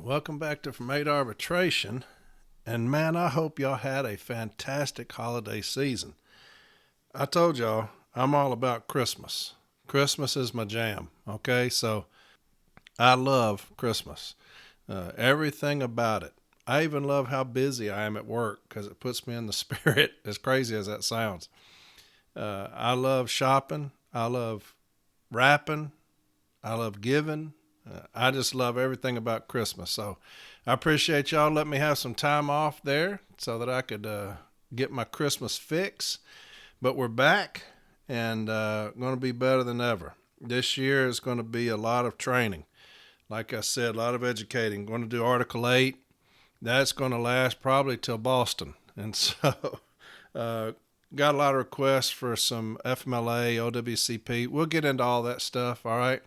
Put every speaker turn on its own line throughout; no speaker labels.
welcome back to From 8 Arbitration. And man, I hope y'all had a fantastic holiday season. I told y'all I'm all about Christmas. Christmas is my jam, okay? So I love Christmas. Everything about it. I even love how busy I am at work because it puts me in the spirit, as crazy as that sounds. I love shopping. I love wrapping. I love giving. I just love everything about Christmas. So I appreciate y'all letting me have some time off there so that I could get my Christmas fix. But we're back and going to be better than ever. This year is going to be a lot of training. Like I said, a lot of educating. Going to do Article 8. That's going to last probably till Boston. And so got a lot of requests for some FMLA, OWCP. We'll get into all that stuff, all right?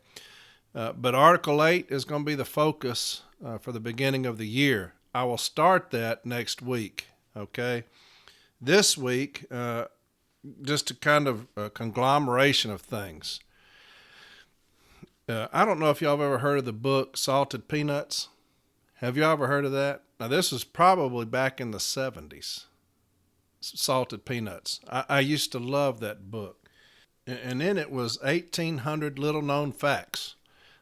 But Article 8 is going to be the focus for the beginning of the year. I will start that next week, okay? This week, just a kind of a conglomeration of things. I don't know if y'all have ever heard of the book Salted Peanuts. Have y'all ever heard of that? Now, this was probably back in the 70s, Salted Peanuts. I used to love that book. And in it was 1,800 little-known facts.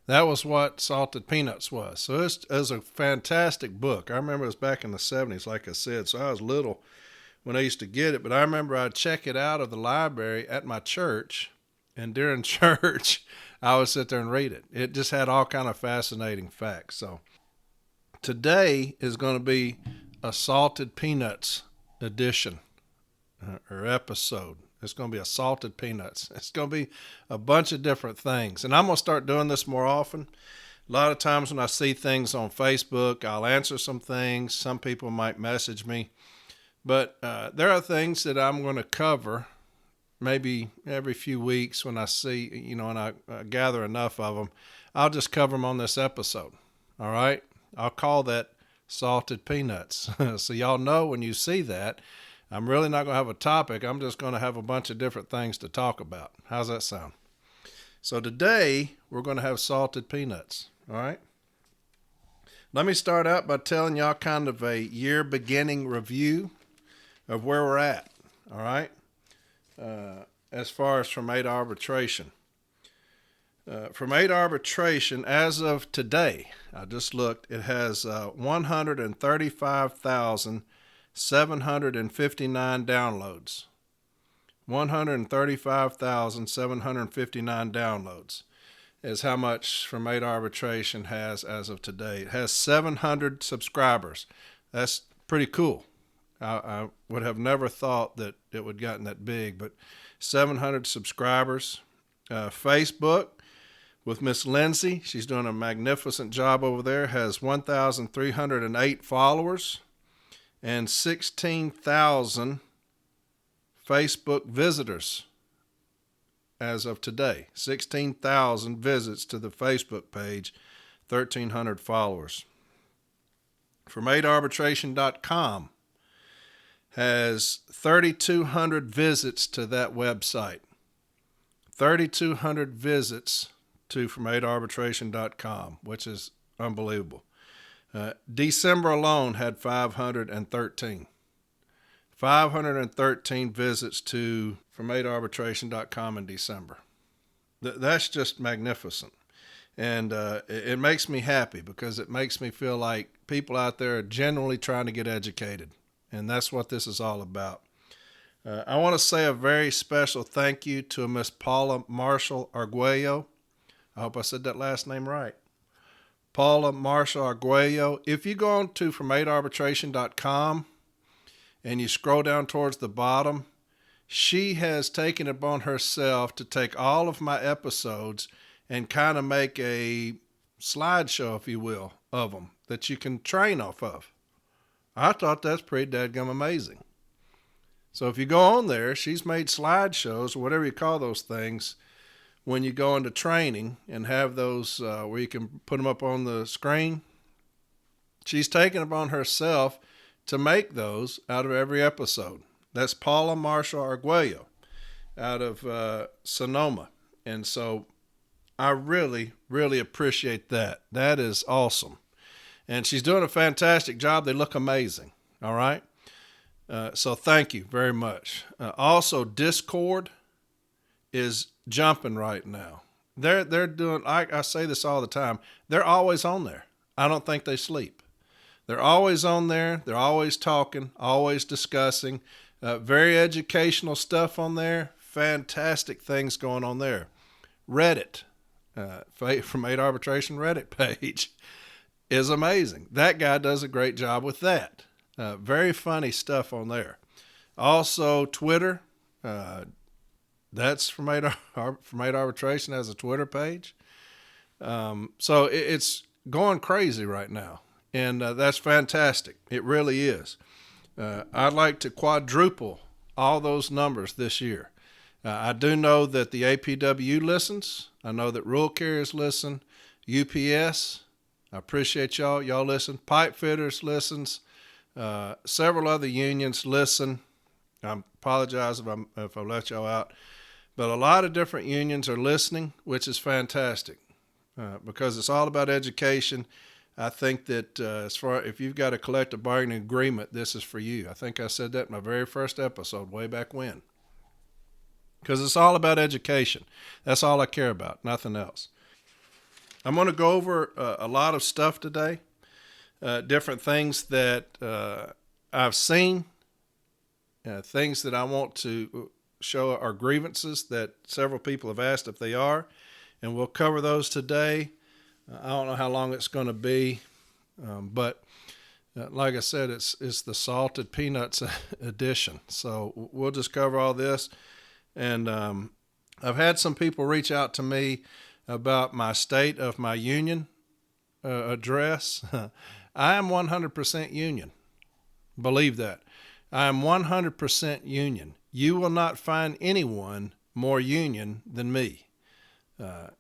That was what Salted Peanuts was. So it was a fantastic book. I remember it was back in the 70s, like I said. So I was little when I used to get it. But I remember I'd check it out of the library at my church. And during church, I would sit there and read it. It just had all kind of fascinating facts. So today is going to be a Salted Peanuts edition or episode. It's going to be a Salted Peanuts. It's going to be a bunch of different things. And I'm going to start doing this more often. A lot of times when I see things on Facebook, I'll answer some things. Some people might message me. But there are things that I'm going to cover maybe every few weeks when I see, and I gather enough of them. I'll just cover them on this episode. All right? I'll call that Salted Peanuts. So y'all know when you see that, I'm really not going to have a topic. I'm just going to have a bunch of different things to talk about. How's that sound? So today, we're going to have salted peanuts, all right? Let me start out by telling y'all kind of a year beginning review of where we're at, all right? As far as From 8 Arbitration. From 8 Arbitration, as of today, I just looked, it has 135,759 downloads. 135,759 downloads is how much From 8 Arbitration has as of today. It has 700 subscribers. That's pretty cool. I would have never thought that it would have gotten that big, but 700 subscribers. Facebook with Miss Lindsay, she's doing a magnificent job over there, has 1,308 followers. And 16,000 Facebook visitors as of today. 16,000 visits to the Facebook page, 1,300 followers. From8arbitration.com has 3,200 visits to that website. 3,200 visits to From8arbitration.com, which is unbelievable. December alone had 513. 513 visits to From8arbitration.com in December. That's just magnificent. And it makes me happy because it makes me feel like people out there are genuinely trying to get educated. And that's what this is all about. I want to say a very special thank you to Miss Paula Marshall Arguello. I hope I said that last name right. Paula Marshall Arguello. If you go on to From8arbitration.com and you scroll down towards the bottom, she has taken it upon herself to take all of my episodes and kind of make a slideshow, if you will, of them that you can train off of. I thought that's pretty dadgum amazing. So if you go on there, she's made slideshows, or whatever you call those things, when you go into training and have those where you can put them up on the screen. She's taken it upon herself to make those out of every episode. That's Paula Marshall Arguello out of Sonoma. And so I really, really appreciate that. That is awesome. And she's doing a fantastic job. They look amazing. All right. So thank you very much. Also, Discord is jumping right now. They're doing. I say this all the time. They're always on there. I don't think they sleep. They're always on there. They're always talking, always discussing. Very educational stuff on there. Fantastic things going on there. Reddit, from 8 Arbitration Reddit page, is amazing. That guy does a great job with that. Very funny stuff on there. Also, Twitter. That's from 8 Arbitration, has a Twitter page. So it's going crazy right now. And that's fantastic. It really is. I'd like to quadruple all those numbers this year. I do know that the APW listens. I know that rural carriers listen. UPS, I appreciate y'all. Y'all listen. Pipe fitters listens. Several other unions listen. I apologize if I let y'all out. But a lot of different unions are listening, which is fantastic because it's all about education. I think that if you've got a collective bargaining agreement, this is for you. I think I said that in my very first episode way back when. Because it's all about education. That's all I care about, nothing else. I'm going to go over a lot of stuff today, different things that I've seen, things that I want to show are grievances that several people have asked if they are, and we'll cover those today. I don't know how long it's going to be, but like I said, it's the salted peanuts edition. So we'll just cover all this. And I've had some people reach out to me about my state of my union address. I am 100% union. Believe that. I am 100% union. You will not find anyone more union than me.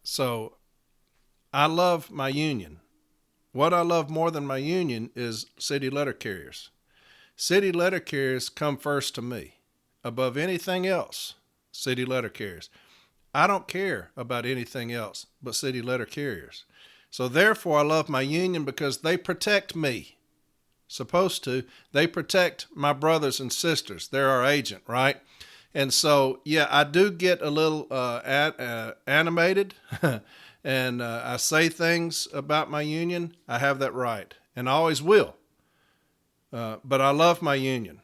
So I love my union. What I love more than my union is city letter carriers. City letter carriers come first to me. Above anything else, city letter carriers. I don't care about anything else but city letter carriers. So therefore, I love my union because they protect me. Supposed to. They protect my brothers and sisters. They're our agent, right? And so, yeah, I do get a little animated and I say things about my union. I have that right and I always will. But I love my union.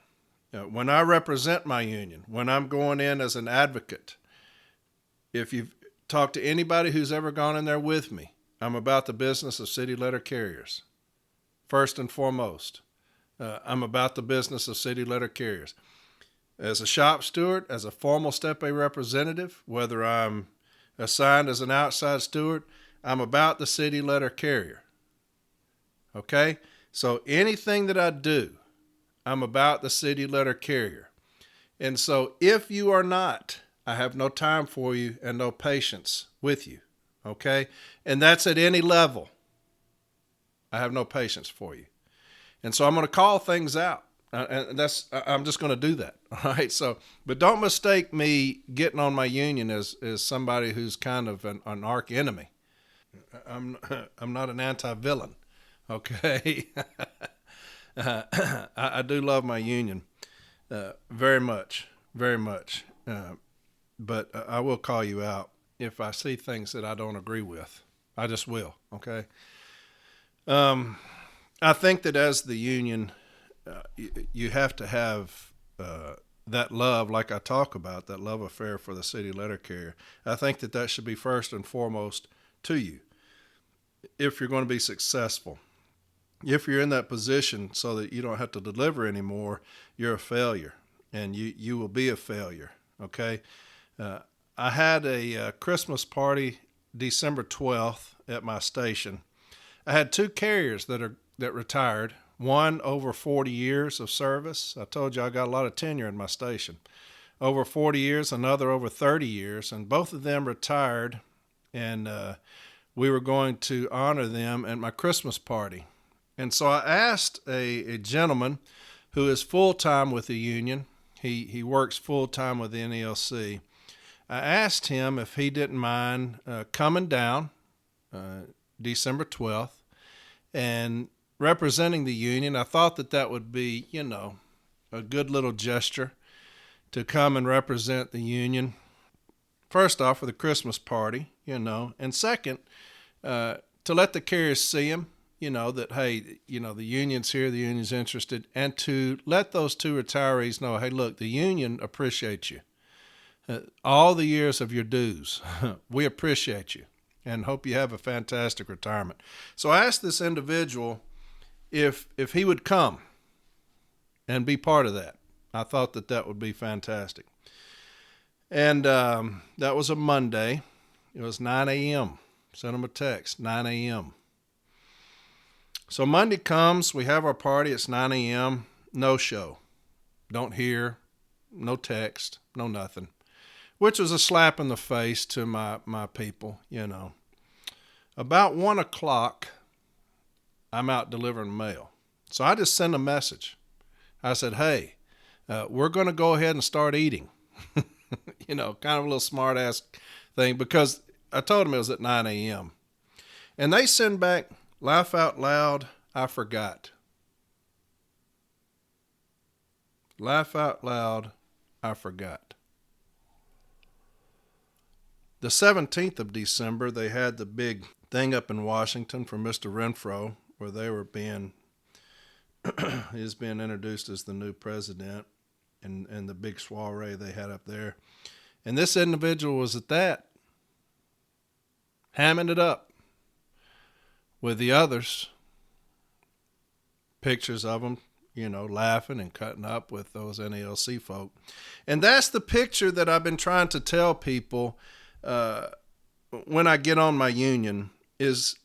When I represent my union, when I'm going in as an advocate, if you've talked to anybody who's ever gone in there with me, I'm about the business of city letter carriers. First and foremost, I'm about the business of city letter carriers. As a shop steward, as a formal Step A representative, whether I'm assigned as an outside steward, I'm about the city letter carrier. Okay? So anything that I do, I'm about the city letter carrier. And so if you are not, I have no time for you and no patience with you. Okay? And that's at any level. I have no patience for you. And so I'm going to call things out. And I'm just going to do that. All right. So, but don't mistake me getting on my union as somebody who's kind of an arch enemy. I'm not an anti-villain. Okay. I do love my union very much, very much. But I will call you out if I see things that I don't agree with. I just will. Okay. I think that as the union, you have to have that love, like I talk about, that love affair for the city letter carrier. I think that should be first and foremost to you if you're going to be successful. If you're in that position so that you don't have to deliver anymore, you're a failure, and you will be a failure, okay? I had a Christmas party December 12th at my station. I had 2 carriers that retired, one over 40 years of service. I told you I got a lot of tenure in my station. Over 40 years, another over 30 years, and both of them retired, and we were going to honor them at my Christmas party. And so I asked a gentleman who is full-time with the union. He works full-time with the NELC. I asked him if he didn't mind coming down December 12th and representing the union. I thought that that would be, a good little gesture to come and represent the union. First off, for the Christmas party, and second, to let the carriers see them, that, hey, the union's here, the union's interested, and to let those two retirees know, hey, look, the union appreciates you. All the years of your dues, we appreciate you and hope you have a fantastic retirement. So I asked this individual if he would come and be part of that. I thought that that would be fantastic. And that was a Monday. It was 9 a.m. Sent him a text, 9 a.m. So Monday comes, we have our party, it's 9 a.m., no show. Don't hear, no text, no nothing. Which was a slap in the face to my people, About 1 o'clock, I'm out delivering mail. So I just sent a message. I said, hey, we're going to go ahead and start eating. Kind of a little smart-ass thing, because I told them it was at 9 a.m. And they send back, laugh out loud, I forgot. Laugh out loud, I forgot. The 17th of December, they had the big thing up in Washington for Mr. Renfro, where they were he's being introduced as the new president, and the big soiree they had up there. And this individual was at that, hamming it up with the others, pictures of them, laughing and cutting up with those NALC folk. And that's the picture that I've been trying to tell people when I get on my union, is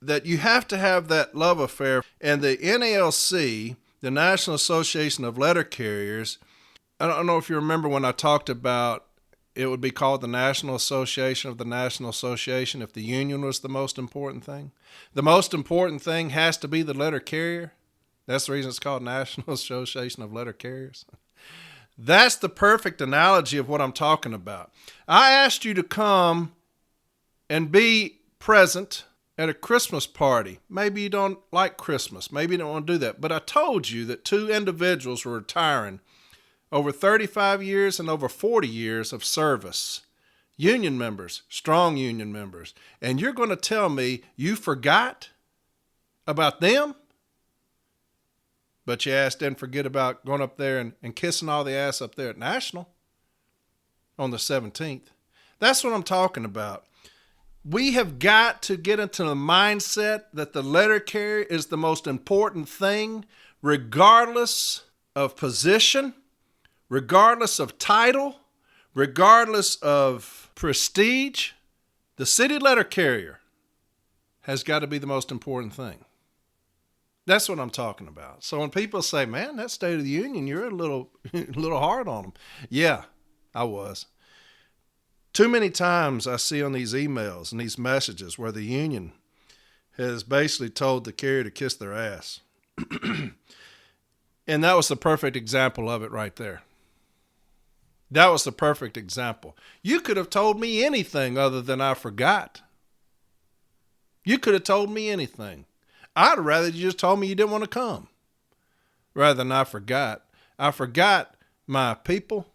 that you have to have that love affair. And the NALC, the National Association of Letter Carriers, I don't know if you remember when I talked about it would be called the National Association of the National Association if the union was the most important thing. The most important thing has to be the letter carrier. That's the reason it's called National Association of Letter Carriers. That's the perfect analogy of what I'm talking about. I asked you to come and be present at a Christmas party. Maybe you don't like Christmas. Maybe you don't want to do that. But I told you that two individuals were retiring over 35 years and over 40 years of service. Union members, strong union members. And you're going to tell me you forgot about them? But you didn't forget about going up there and kissing all the ass up there at National on the 17th. That's what I'm talking about. We have got to get into the mindset that the letter carrier is the most important thing, regardless of position, regardless of title, regardless of prestige. The city letter carrier has got to be the most important thing. That's what I'm talking about. So when people say, man, that State of the Union, you're a little hard on them. Yeah, I was. Too many times I see on these emails and these messages where the union has basically told the carrier to kiss their ass. And that was the perfect example of it right there. That was the perfect example. You could have told me anything other than I forgot. You could have told me anything. I'd rather you just told me you didn't want to come rather than I forgot. I forgot my people.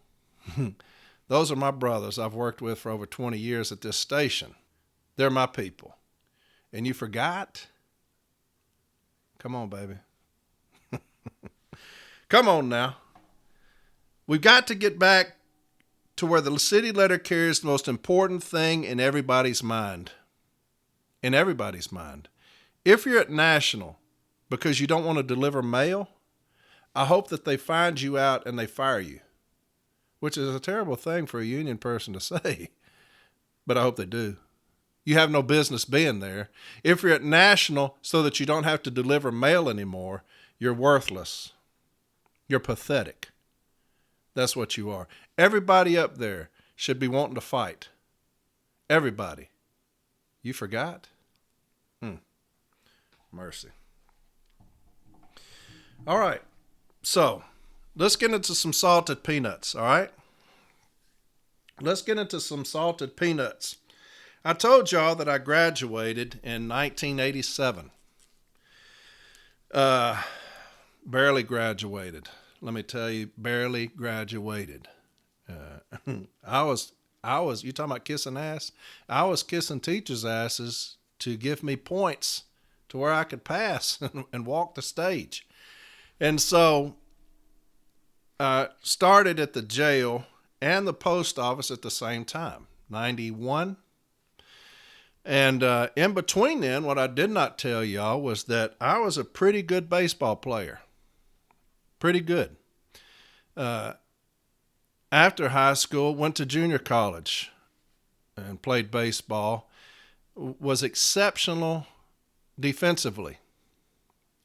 Those are my brothers I've worked with for over 20 years at this station. They're my people. And you forgot? Come on, baby. Come on now. We've got to get back to where the city letter carrier is the most important thing in everybody's mind. In everybody's mind. If you're at National because you don't want to deliver mail, I hope that they find you out and they fire you, which is a terrible thing for a union person to say, but I hope they do. You have no business being there. If you're at National so that you don't have to deliver mail anymore, you're worthless. You're pathetic. That's what you are. Everybody up there should be wanting to fight. Everybody. You forgot? Mercy. All right. So let's get into some salted peanuts. All right. Let's get into some salted peanuts. I told y'all that I graduated in 1987. Uh, Barely graduated. Let me tell you, barely graduated. I was, you talking about kissing ass? I was kissing teachers' asses to give me points to where I could pass and walk the stage. And so I started at the jail and the post office at the same time, 91. And in between then, what I did not tell y'all was that I was a pretty good baseball player. Pretty good. After high school, went to junior college and played baseball. Was exceptional defensively.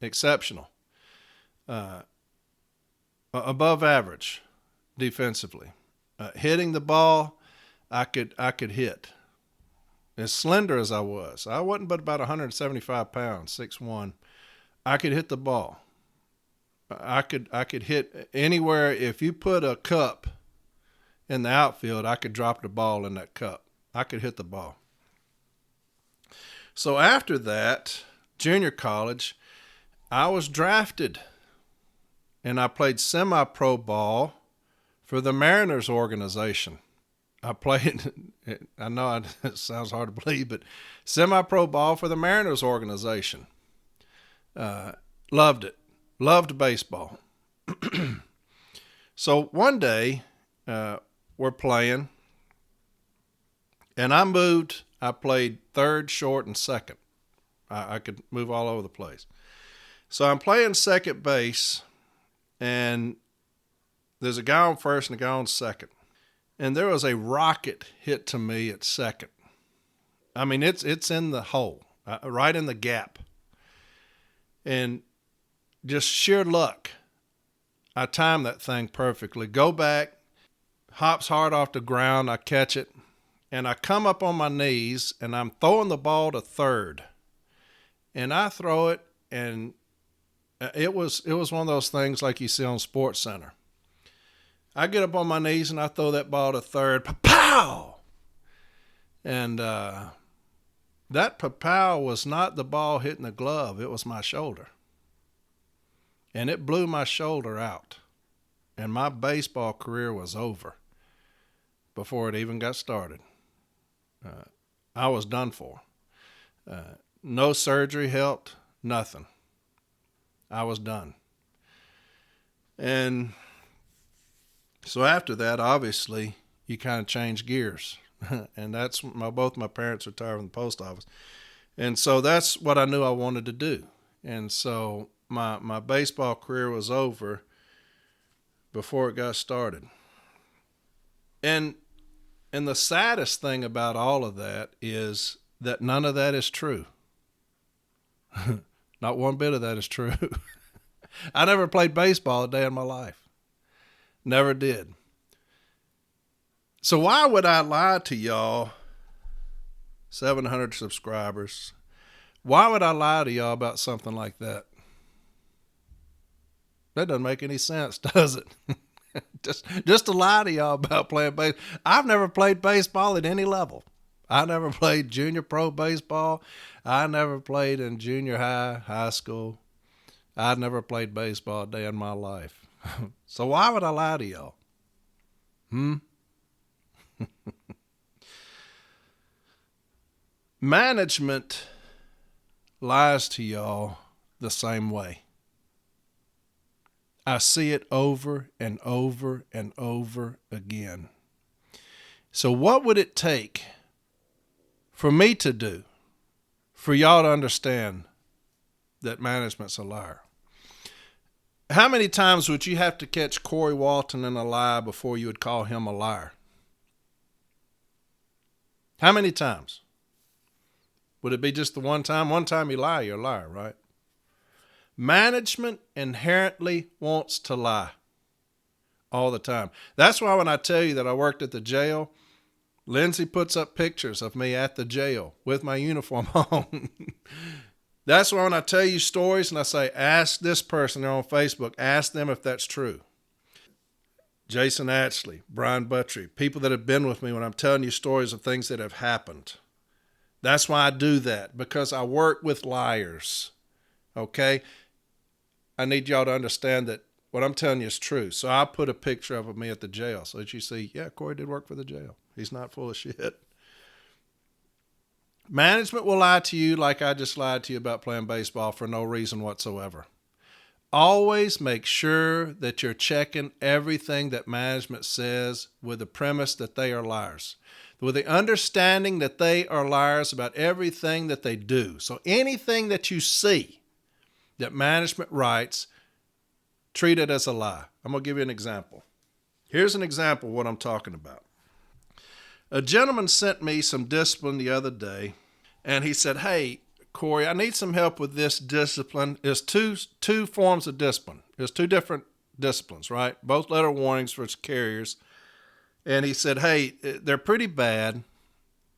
Exceptional. Above average defensively. Hitting the ball, I could hit. As slender as I wasn't but about 175 pounds, 6'1". I could hit the ball. I could hit anywhere. If you put a cup in the outfield, I could drop the ball in that cup. I could hit the ball. So after that, junior college, I was drafted, and I played semi-pro ball for the Mariners organization. I played, I know it sounds hard to believe, but semi-pro ball for the Mariners organization. Loved it. Loved baseball. So one day, we're playing, and I moved. I played third, short, and second. I could move all over the place. So I'm playing second base, and there's a guy on first and a guy on second. And there was a rocket hit to me at second. I mean, it's in the hole, right in the gap. And just sheer luck, I timed that thing perfectly. Go back, hops hard off the ground, I catch it, and I come up on my knees, and I'm throwing the ball to third. And I throw it, and it was one of those things like you see on Sports Center. I get up on my knees and I throw that ball to third. Pa-pow! And that pa-pow was not the ball hitting the glove. It was my shoulder. And it blew my shoulder out. And my baseball career was over before it even got started. I was done for. No surgery helped. Nothing. I was done. And so after that, obviously, you kind of change gears. And that's both my parents retired from the post office. And so that's what I knew I wanted to do. And so my baseball career was over before it got started. And the saddest thing about all of that is that none of that is true. Not one bit of that is true. I never played baseball a day in my life. Never did. So why would I lie to y'all, 700 subscribers? Why would I lie to y'all about something like that? That doesn't make any sense, does it? just to lie to y'all about playing baseball. I've never played baseball at any level. I never played junior pro baseball. I never played in junior high school. I never played baseball a day in my life. So why would I lie to y'all? Management lies to y'all the same way. I see it over and over and over again. So what would it take for me to do for y'all to understand that management's a liar? How many times would you have to catch Corey Walton in a lie before you would call him a liar? How many times? Would it be just the one time? One time you lie, you're a liar, right? Management inherently wants to lie all the time. That's why when I tell you that I worked at the jail, Lindsay puts up pictures of me at the jail with my uniform on. That's why when I tell you stories and I say, ask this person, they're on Facebook, ask them if that's true. Jason Atchley, Brian Buttry, people that have been with me when I'm telling you stories of things that have happened. That's why I do that, because I work with liars, okay? I need y'all to understand that what I'm telling you is true. So I put a picture of me at the jail so that you see, yeah, Corey did work for the jail. He's not full of shit. Management will lie to you like I just lied to you about playing baseball for no reason whatsoever. Always make sure that you're checking everything that management says with the premise that they are liars, with the understanding that they are liars about everything that they do. So anything that you see that management writes, treat it as a lie. I'm going to give you an example. Here's an example of what I'm talking about. A gentleman sent me some discipline the other day, and he said, hey, Corey, I need some help with this discipline. There's two forms of discipline. There's two different disciplines, right? Both letter warnings for carriers. And he said, hey, they're pretty bad.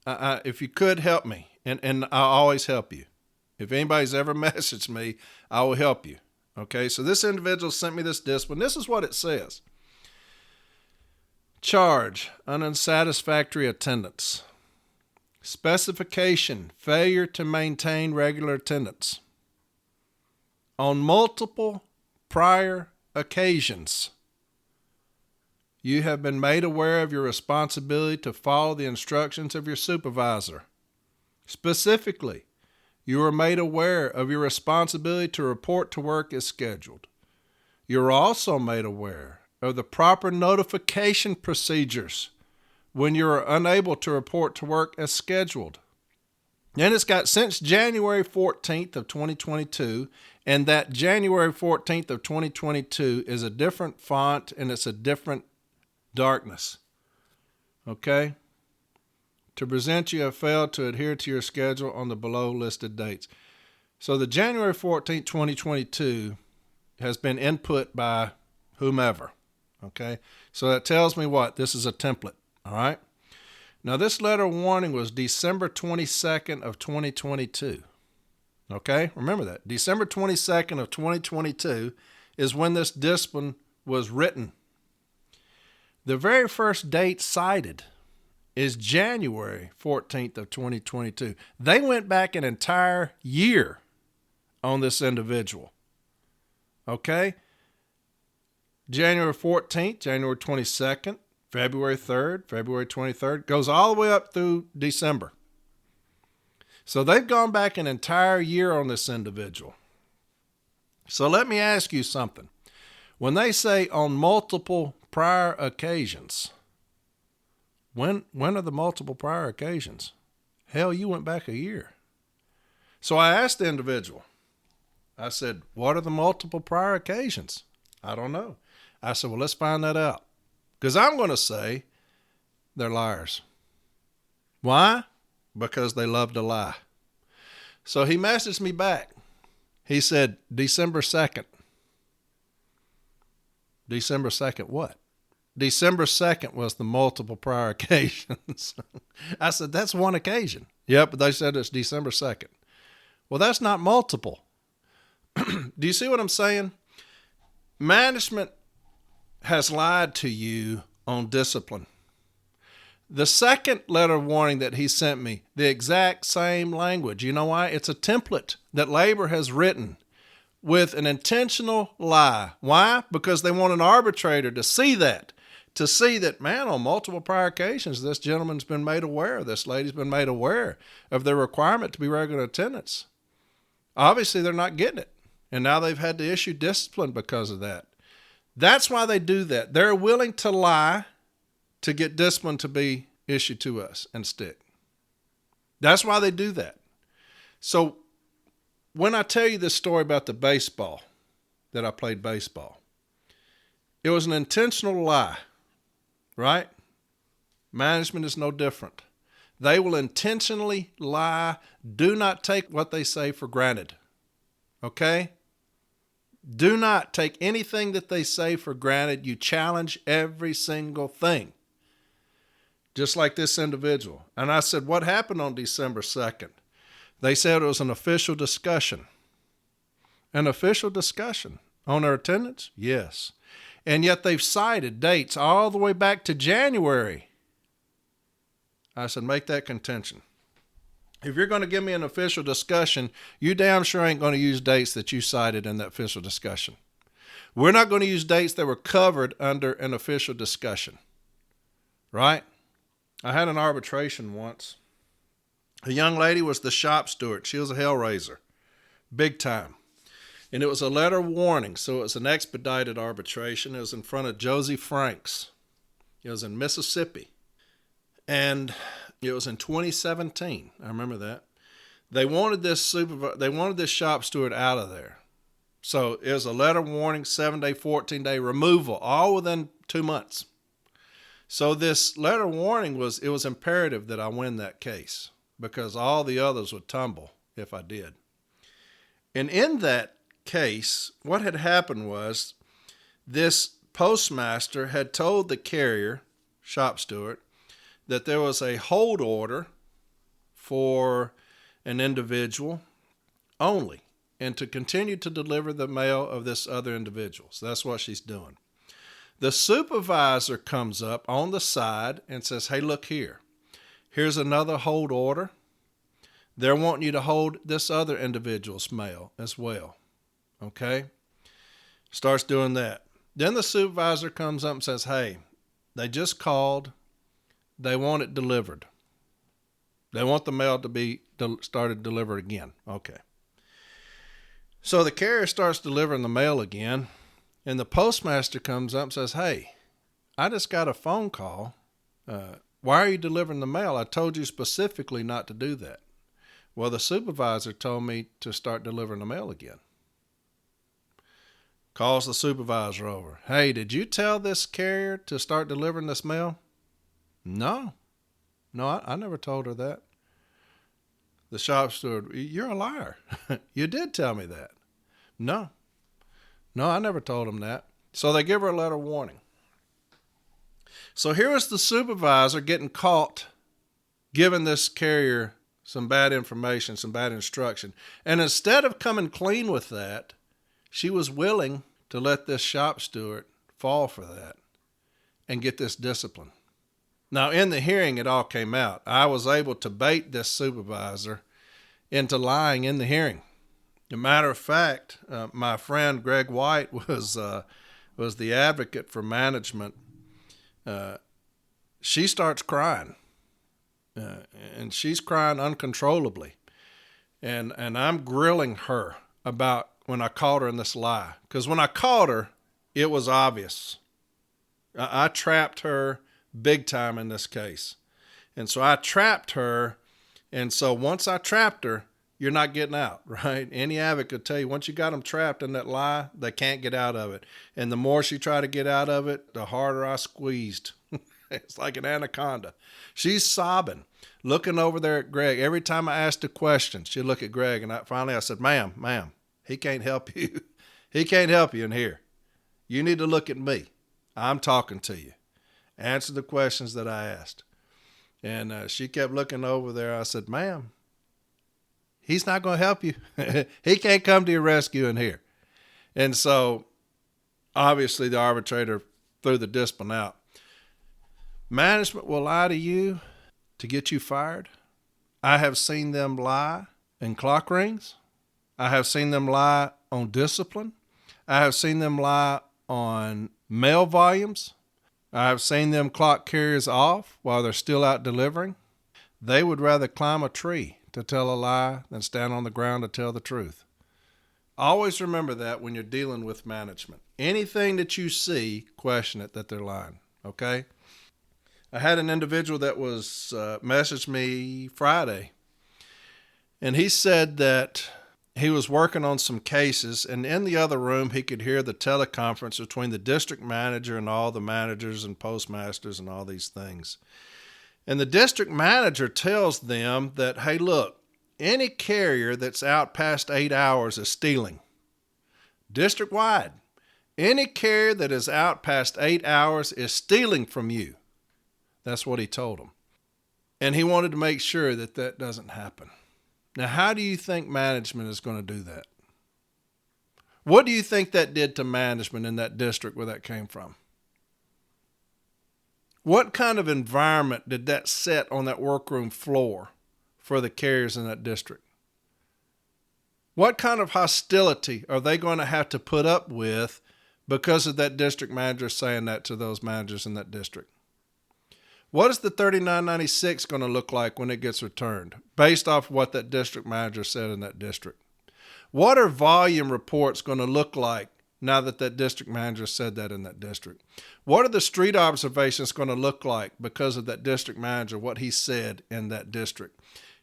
If you could help me, and I'll always help you. If anybody's ever messaged me, I will help you. Okay, so this individual sent me this discipline. This is what it says. Charge, unsatisfactory attendance. Specification, failure to maintain regular attendance. On multiple prior occasions, you have been made aware of your responsibility to follow the instructions of your supervisor. Specifically, you are made aware of your responsibility to report to work as scheduled. You are also made aware of the proper notification procedures when you are unable to report to work as scheduled. Then it's got since January 14th of 2022, and that January 14th of 2022 is a different font and it's a different darkness. Okay? To present, you have failed to adhere to your schedule on the below listed dates. So the January 14th, 2022 has been input by whomever. Okay? So that tells me what? This is a template. All right. Now, this letter of warning was December 22nd of 2022. Okay. Remember that. December 22nd of 2022 is when this discipline was written. The very first date cited is January 14th of 2022. They went back an entire year on this individual. Okay. January 14th, January 22nd, February 3rd, February 23rd, goes all the way up through December. So they've gone back an entire year on this individual. So let me ask you something. When they say on multiple prior occasions, when are the multiple prior occasions? Hell, you went back a year. So I asked the individual, I said, what are the multiple prior occasions? I don't know. I said, well, let's find that out. Because I'm going to say they're liars. Why? Because they love to lie. So he messaged me back. He said, December 2nd. December 2nd what? December 2nd was the multiple prior occasions. I said, that's one occasion. Yep, but they said it's December 2nd. Well, that's not multiple. Do you see what I'm saying? Management has lied to you on discipline. The second letter of warning that he sent me, the exact same language. You know why? It's a template that labor has written with an intentional lie. Why? Because they want an arbitrator to see that, man, on multiple prior occasions, this gentleman's been made aware, this lady's been made aware of their requirement to be regular attendance. Obviously, they're not getting it. And now they've had to issue discipline because of that. That's why they do that. They're willing to lie to get discipline to be issued to us and stick. That's why they do that. So when I tell you this story about the baseball, that I played baseball, it was an intentional lie, right? Management is no different. They will intentionally lie. Do not take what they say for granted. Okay? Do not take anything that they say for granted. You challenge every single thing. Just like this individual. And I said, what happened on December 2nd? They said it was an official discussion. An official discussion on their attendance? Yes. And yet they've cited dates all the way back to January. I said, make that contention. If you're going to give me an official discussion, you damn sure ain't going to use dates that you cited in that official discussion. We're not going to use dates that were covered under an official discussion, right? I had an arbitration once. A young lady was the shop steward. She was a hellraiser, big time. And it was a letter of warning, so it was an expedited arbitration. It was in front of Josie Franks. It was in Mississippi. And it was in 2017. I remember that. They wanted this shop steward out of there. So it was a letter of warning, 7-day, 14-day removal, all within 2 months. So this letter of warning was imperative that I win that case because all the others would tumble if I did. And in that case, what had happened was this postmaster had told the carrier, shop steward, that there was a hold order for an individual only and to continue to deliver the mail of this other individual. So that's what she's doing. The supervisor comes up on the side and says, hey, look here. Here's another hold order. They're wanting you to hold this other individual's mail as well. Okay? Starts doing that. Then the supervisor comes up and says, hey, they just called. They want it delivered. They want the mail to be started delivered again. Okay. So the carrier starts delivering the mail again, and the postmaster comes up and says, hey, I just got a phone call. Why are you delivering the mail? I told you specifically not to do that. Well, the supervisor told me to start delivering the mail again. Calls the supervisor over. Hey, did you tell this carrier to start delivering this mail? No, I never told her that. The shop steward, you're a liar. You did tell me that. No, I never told him that. So they give her a letter of warning. So here is the supervisor getting caught giving this carrier some bad information, some bad instruction. And instead of coming clean with that, she was willing to let this shop steward fall for that and get this discipline. Now, in the hearing, it all came out. I was able to bait this supervisor into lying in the hearing. As a matter of fact, my friend Greg White was the advocate for management. She starts crying, and she's crying uncontrollably. And I'm grilling her about when I caught her in this lie. Because when I caught her, it was obvious. I trapped her big time in this case. And so I trapped her. And so once I trapped her, you're not getting out, right? Any advocate will tell you, once you got them trapped in that lie, they can't get out of it. And the more she tried to get out of it, the harder I squeezed. It's like an anaconda. She's sobbing, looking over there at Greg. Every time I asked a question, she'd look at Greg. And finally I said, ma'am, he can't help you. He can't help you in here. You need to look at me. I'm talking to you. Answer the questions that I asked. And she kept looking over there. I said, ma'am, he's not going to help you. He can't come to your rescue in here. And so obviously the arbitrator threw the discipline out. Management will lie to you to get you fired. I have seen them lie in clock rings. I have seen them lie on discipline. I have seen them lie on mail volumes. I have seen them clock carriers off while they're still out delivering. They would rather climb a tree to tell a lie than stand on the ground to tell the truth. Always remember that when you're dealing with management. Anything that you see, question it that they're lying, okay? I had an individual that was messaged me Friday, and he said that he was working on some cases, and in the other room he could hear the teleconference between the district manager and all the managers and postmasters and all these things. And the district manager tells them that, hey, look, any carrier that's out past 8 hours is stealing. District-wide, any carrier that is out past 8 hours is stealing from you. That's what he told them. And he wanted to make sure that that doesn't happen. Now, how do you think management is going to do that? What do you think that did to management in that district where that came from? What kind of environment did that set on that workroom floor for the carriers in that district? What kind of hostility are they going to have to put up with because of that district manager saying that to those managers in that district? What is the 3996 going to look like when it gets returned based off what that district manager said in that district? What are volume reports going to look like now that that district manager said that in that district? What are the street observations going to look like because of that district manager, what he said in that district?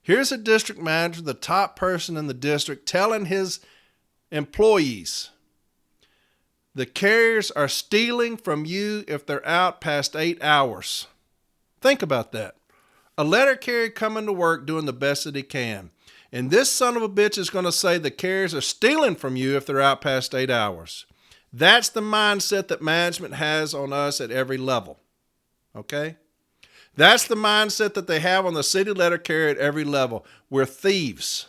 Here's a district manager, the top person in the district, telling his employees, the carriers are stealing from you if they're out past 8 hours. Think about that. A letter carrier coming to work doing the best that he can. And this son of a bitch is going to say the carriers are stealing from you if they're out past 8 hours. That's the mindset that management has on us at every level. Okay? That's the mindset that they have on the city letter carrier at every level. We're thieves.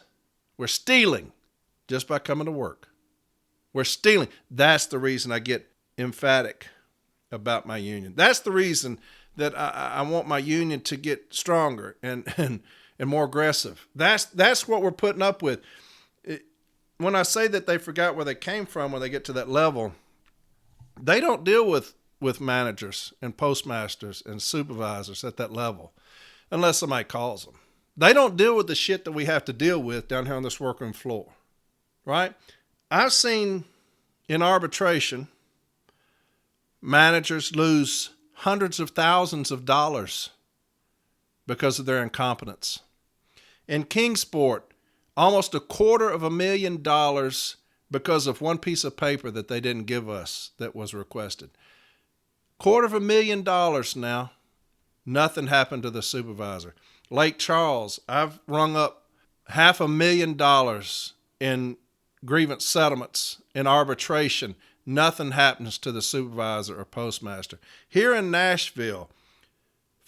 We're stealing just by coming to work. We're stealing. That's the reason I get emphatic about my union. That's the reason that I want my union to get stronger and more aggressive. That's what we're putting up with. When I say that they forgot where they came from when they get to that level, they don't deal with managers and postmasters and supervisors at that level unless somebody calls them. They don't deal with the shit that we have to deal with down here on this workroom floor, right? I've seen in arbitration managers lose hundreds of thousands of dollars because of their incompetence. In Kingsport, almost $250,000 because of one piece of paper that they didn't give us that was requested. $250,000 now. Nothing happened to the supervisor. Lake Charles, I've rung up $500,000 in grievance settlements in arbitration. Nothing happens to the supervisor or postmaster. Here in Nashville,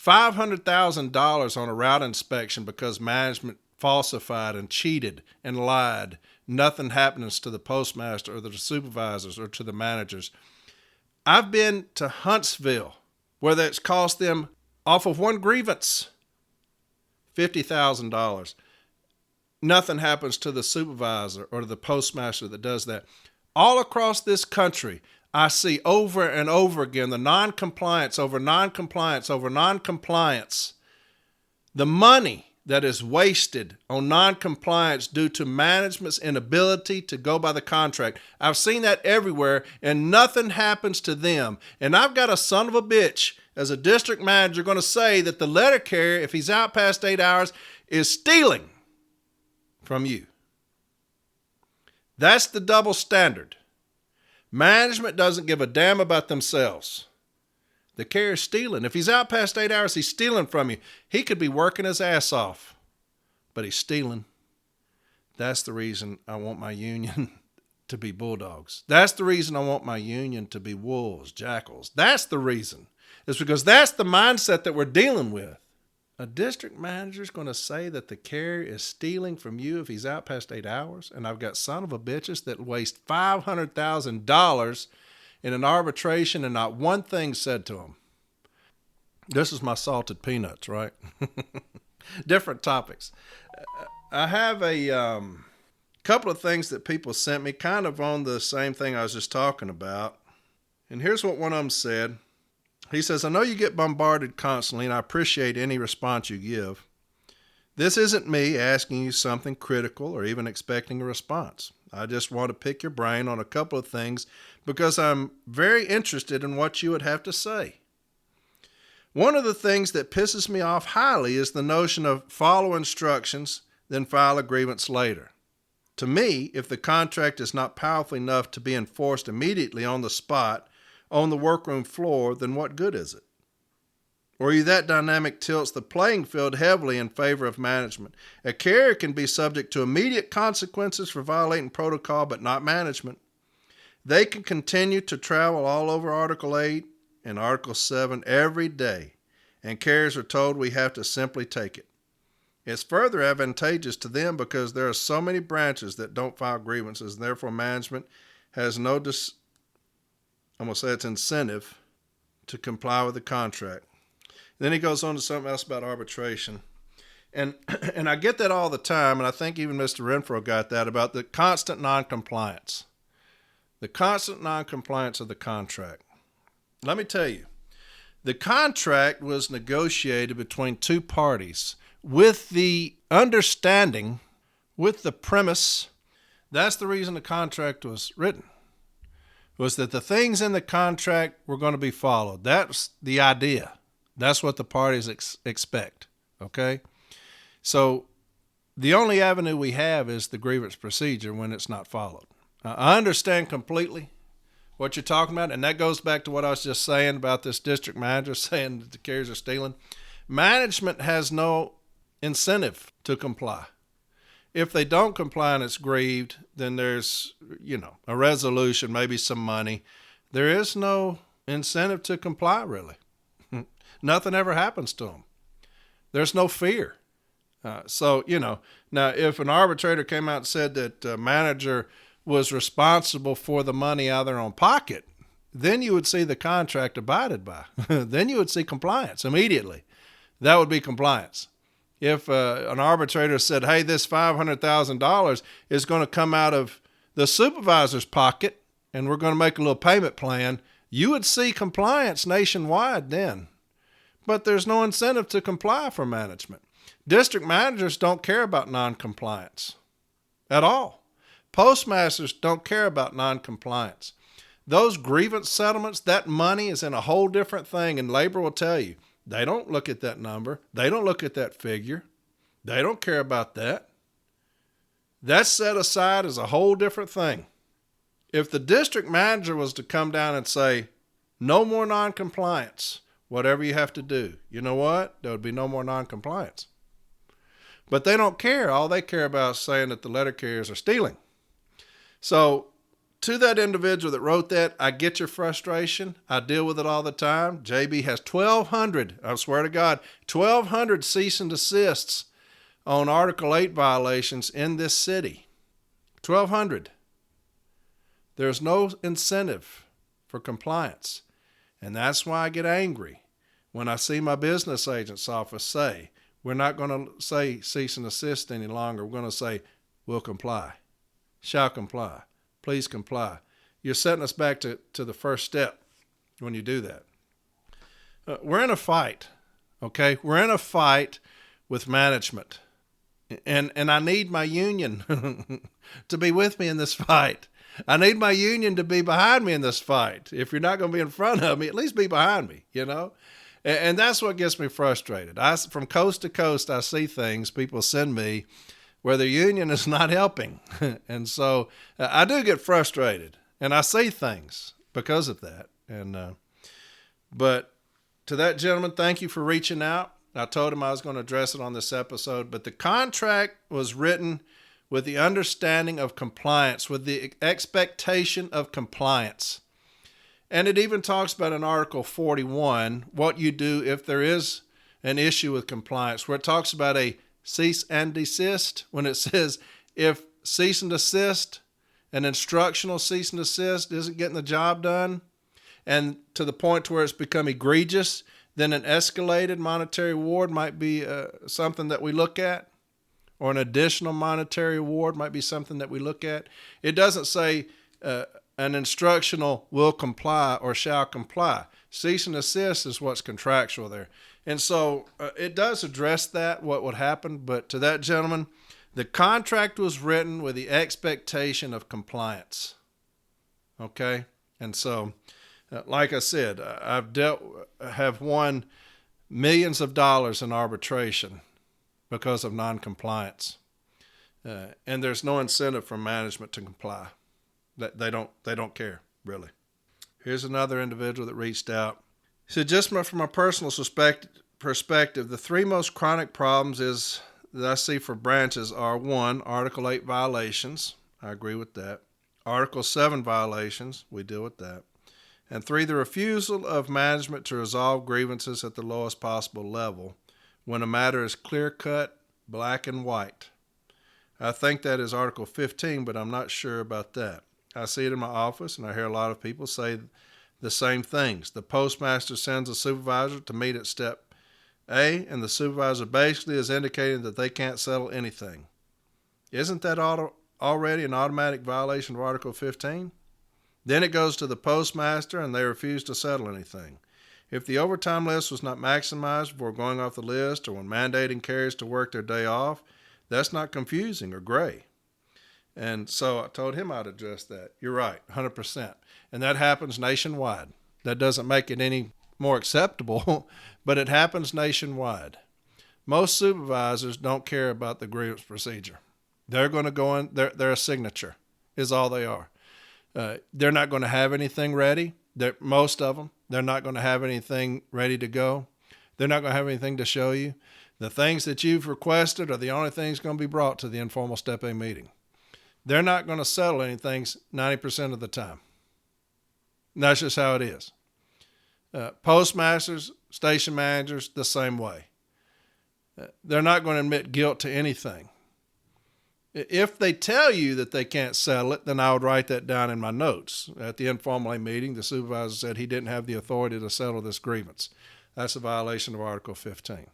$500,000 on a route inspection because management falsified and cheated and lied. Nothing happens to the postmaster or the supervisors or to the managers. I've been to Huntsville where that's cost them off of one grievance $50,000. Nothing happens to the supervisor or to the postmaster that does that. All across this country, I see over and over again the non-compliance over non-compliance over non-compliance. The money that is wasted on non-compliance due to management's inability to go by the contract. I've seen that everywhere, and nothing happens to them. And I've got a son of a bitch as a district manager going to say that the letter carrier, if he's out past 8 hours, is stealing from you. That's the double standard. Management doesn't give a damn about themselves. The carrier's stealing. If he's out past 8 hours, he's stealing from you. He could be working his ass off, but he's stealing. That's the reason I want my union to be bulldogs. That's the reason I want my union to be wolves, jackals. That's the reason. It's because that's the mindset that we're dealing with. A district manager is going to say that the carrier is stealing from you if he's out past 8 hours, and I've got son of a bitches that waste $500,000 in an arbitration and not one thing said to them. This is my salted peanuts, right? Different topics. I have a couple of things that people sent me kind of on the same thing I was just talking about. And here's what one of them said. He says, I know you get bombarded constantly, and I appreciate any response you give. This isn't me asking you something critical or even expecting a response. I just want to pick your brain on a couple of things because I'm very interested in what you would have to say. One of the things that pisses me off highly is the notion of follow instructions, then file a grievance later. To me, if the contract is not powerful enough to be enforced immediately on the spot, on the workroom floor, then what good is it? Or that dynamic tilts the playing field heavily in favor of management. A carrier can be subject to immediate consequences for violating protocol, but not management. They can continue to travel all over Article 8 and Article 7 every day, and carriers are told we have to simply take it. It's further advantageous to them because there are so many branches that don't file grievances, and therefore management has no incentive to comply with the contract. Then he goes on to something else about arbitration. And and I get that all the time, and I think even Mr. Renfro got that about the constant noncompliance. The constant noncompliance of the contract. Let me tell you, the contract was negotiated between two parties with the understanding, with the premise. That's the reason the contract was written, was that the things in the contract were going to be followed. That's the idea. That's what the parties expect, okay? So the only avenue we have is the grievance procedure when it's not followed. I understand completely what you're talking about, and that goes back to what I was just saying about this district manager saying that the carriers are stealing. Management has no incentive to comply. If they don't comply and it's grieved, then there's, a resolution, maybe some money. There is no incentive to comply, really. Nothing ever happens to them. There's no fear. So, now if an arbitrator came out and said that the manager was responsible for the money out of their own pocket, then you would see the contract abided by. Then you would see compliance immediately. That would be compliance. If an arbitrator said, hey, this $500,000 is going to come out of the supervisor's pocket and we're going to make a little payment plan, you would see compliance nationwide then. But there's no incentive to comply for management. District managers don't care about noncompliance at all. Postmasters don't care about noncompliance. Those grievance settlements, that money is in a whole different thing, and labor will tell you, they don't look at that number. They don't look at that figure. They don't care about that. That's set aside as a whole different thing. If the district manager was to come down and say, no more noncompliance, whatever you have to do, you know what? There would be no more noncompliance. But they don't care. All they care about is saying that the letter carriers are stealing. So to that individual that wrote that, I get your frustration. I deal with it all the time. JB has 1,200, I swear to God, 1,200 cease and desists on Article 8 violations in this city. 1,200. There's no incentive for compliance. And that's why I get angry when I see my business agent's office say, we're not going to say cease and desist any longer. We're going to say, we'll comply, shall comply, please comply. You're setting us back to the first step when you do that. We're in a fight, okay? We're in a fight with management. And I need my union to be with me in this fight. I need my union to be behind me in this fight. If you're not going to be in front of me, at least be behind me, And that's what gets me frustrated. From coast to coast, I see things people send me where the union is not helping. And so I do get frustrated, and I see things because of that. But to that gentleman, thank you for reaching out. I told him I was going to address it on this episode, but the contract was written with the understanding of compliance, with the expectation of compliance. And it even talks about in Article 41 what you do if there is an issue with compliance, where it talks about a cease and desist, when it says if cease and desist, an instructional cease and desist isn't getting the job done, and to the point to where it's become egregious, then an escalated monetary award might be something that we look at, or an additional monetary award might be something that we look at. It doesn't say an instructional will comply or shall comply. Cease and desist is what's contractual there. And so it does address that, what would happen. But to that gentleman, the contract was written with the expectation of compliance. Okay? And so, like I said, have won millions of dollars in arbitration because of noncompliance. And there's no incentive for management to comply. They don't care, really. Here's another individual that reached out. He said, just from a personal perspective, the three most chronic problems that I see for branches are 1, Article 8 violations. I agree with that. Article 7 violations. We deal with that. And 3, the refusal of management to resolve grievances at the lowest possible level when a matter is clear-cut, black and white. I think that is Article 15, but I'm not sure about that. I see it in my office, and I hear a lot of people say the same things. The postmaster sends a supervisor to meet at step And the supervisor basically is indicating that they can't settle anything. Isn't that already an automatic violation of Article 15? Then it goes to the postmaster and they refuse to settle anything. If the overtime list was not maximized before going off the list or when mandating carriers to work their day off, that's not confusing or gray. And so I told him I'd address that. You're right, 100%. And that happens nationwide. That doesn't make it any more acceptable, but it happens nationwide. Most supervisors don't care about the grievance procedure. They're going to go in, they're a signature is all they are. They're not going to have anything ready. Most of them, they're not going to have anything ready to go. They're not going to have anything to show you. The things that you've requested are the only things going to be brought to the informal Step A meeting. They're not going to settle anything 90% of the time. And that's just how it is. Postmasters, station managers, the same way. They're not going to admit guilt to anything. If they tell you that they can't settle it, then I would write that down in my notes. At the informal A meeting, the supervisor said he didn't have the authority to settle this grievance. That's a violation of Article 15.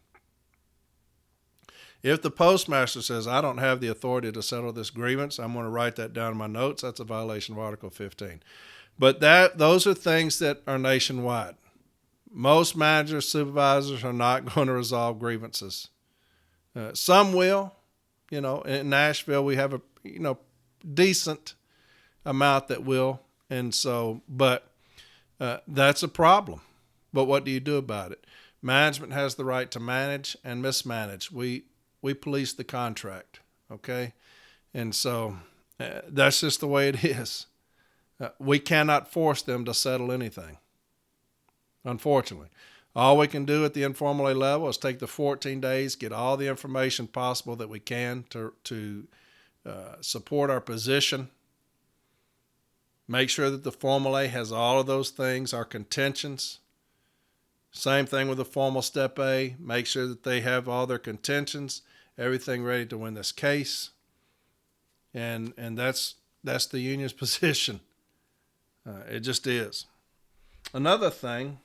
If the postmaster says, I don't have the authority to settle this grievance, I'm going to write that down in my notes. That's a violation of Article 15. But those are things that are nationwide. Most managers, supervisors are not going to resolve grievances. Some will. In Nashville, we have a, decent amount that will. And so, but that's a problem. But what do you do about it? Management has the right to manage and mismanage. We police the contract, okay? And so that's just the way it is. We cannot force them to settle anything, unfortunately. All we can do at the informal A level is take the 14 days, get all the information possible that we can to support our position, make sure that the formal A has all of those things, our contentions. Same thing with the formal Step A, make sure that they have all their contentions, everything ready to win this case. And that's the union's position. It just is. Another thing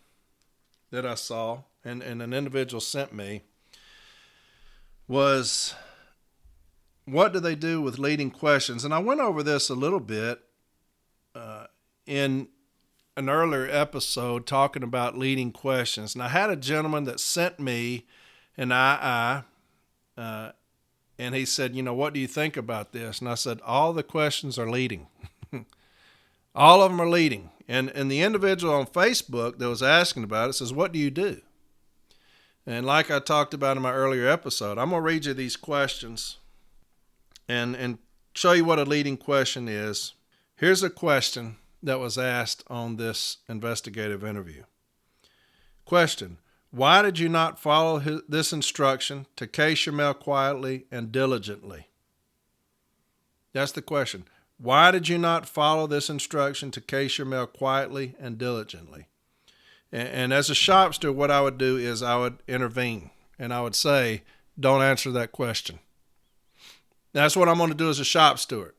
that I saw, and an individual sent me, was what do they do with leading questions? And I went over this a little bit in an earlier episode talking about leading questions. And I had a gentleman that sent me an II, and he said, what do you think about this? And I said, all the questions are leading. All of them are leading. And the individual on Facebook that was asking about it says, what do you do? And like I talked about in my earlier episode, I'm going to read you these questions and show you what a leading question is. Here's a question that was asked on this investigative interview. Question: why did you not follow this instruction to case your mail quietly and diligently? That's the question. Why did you not follow this instruction to case your mail quietly and diligently? And as a shop steward, what I would do is I would intervene and I would say, don't answer that question. That's what I'm going to do as a shop steward.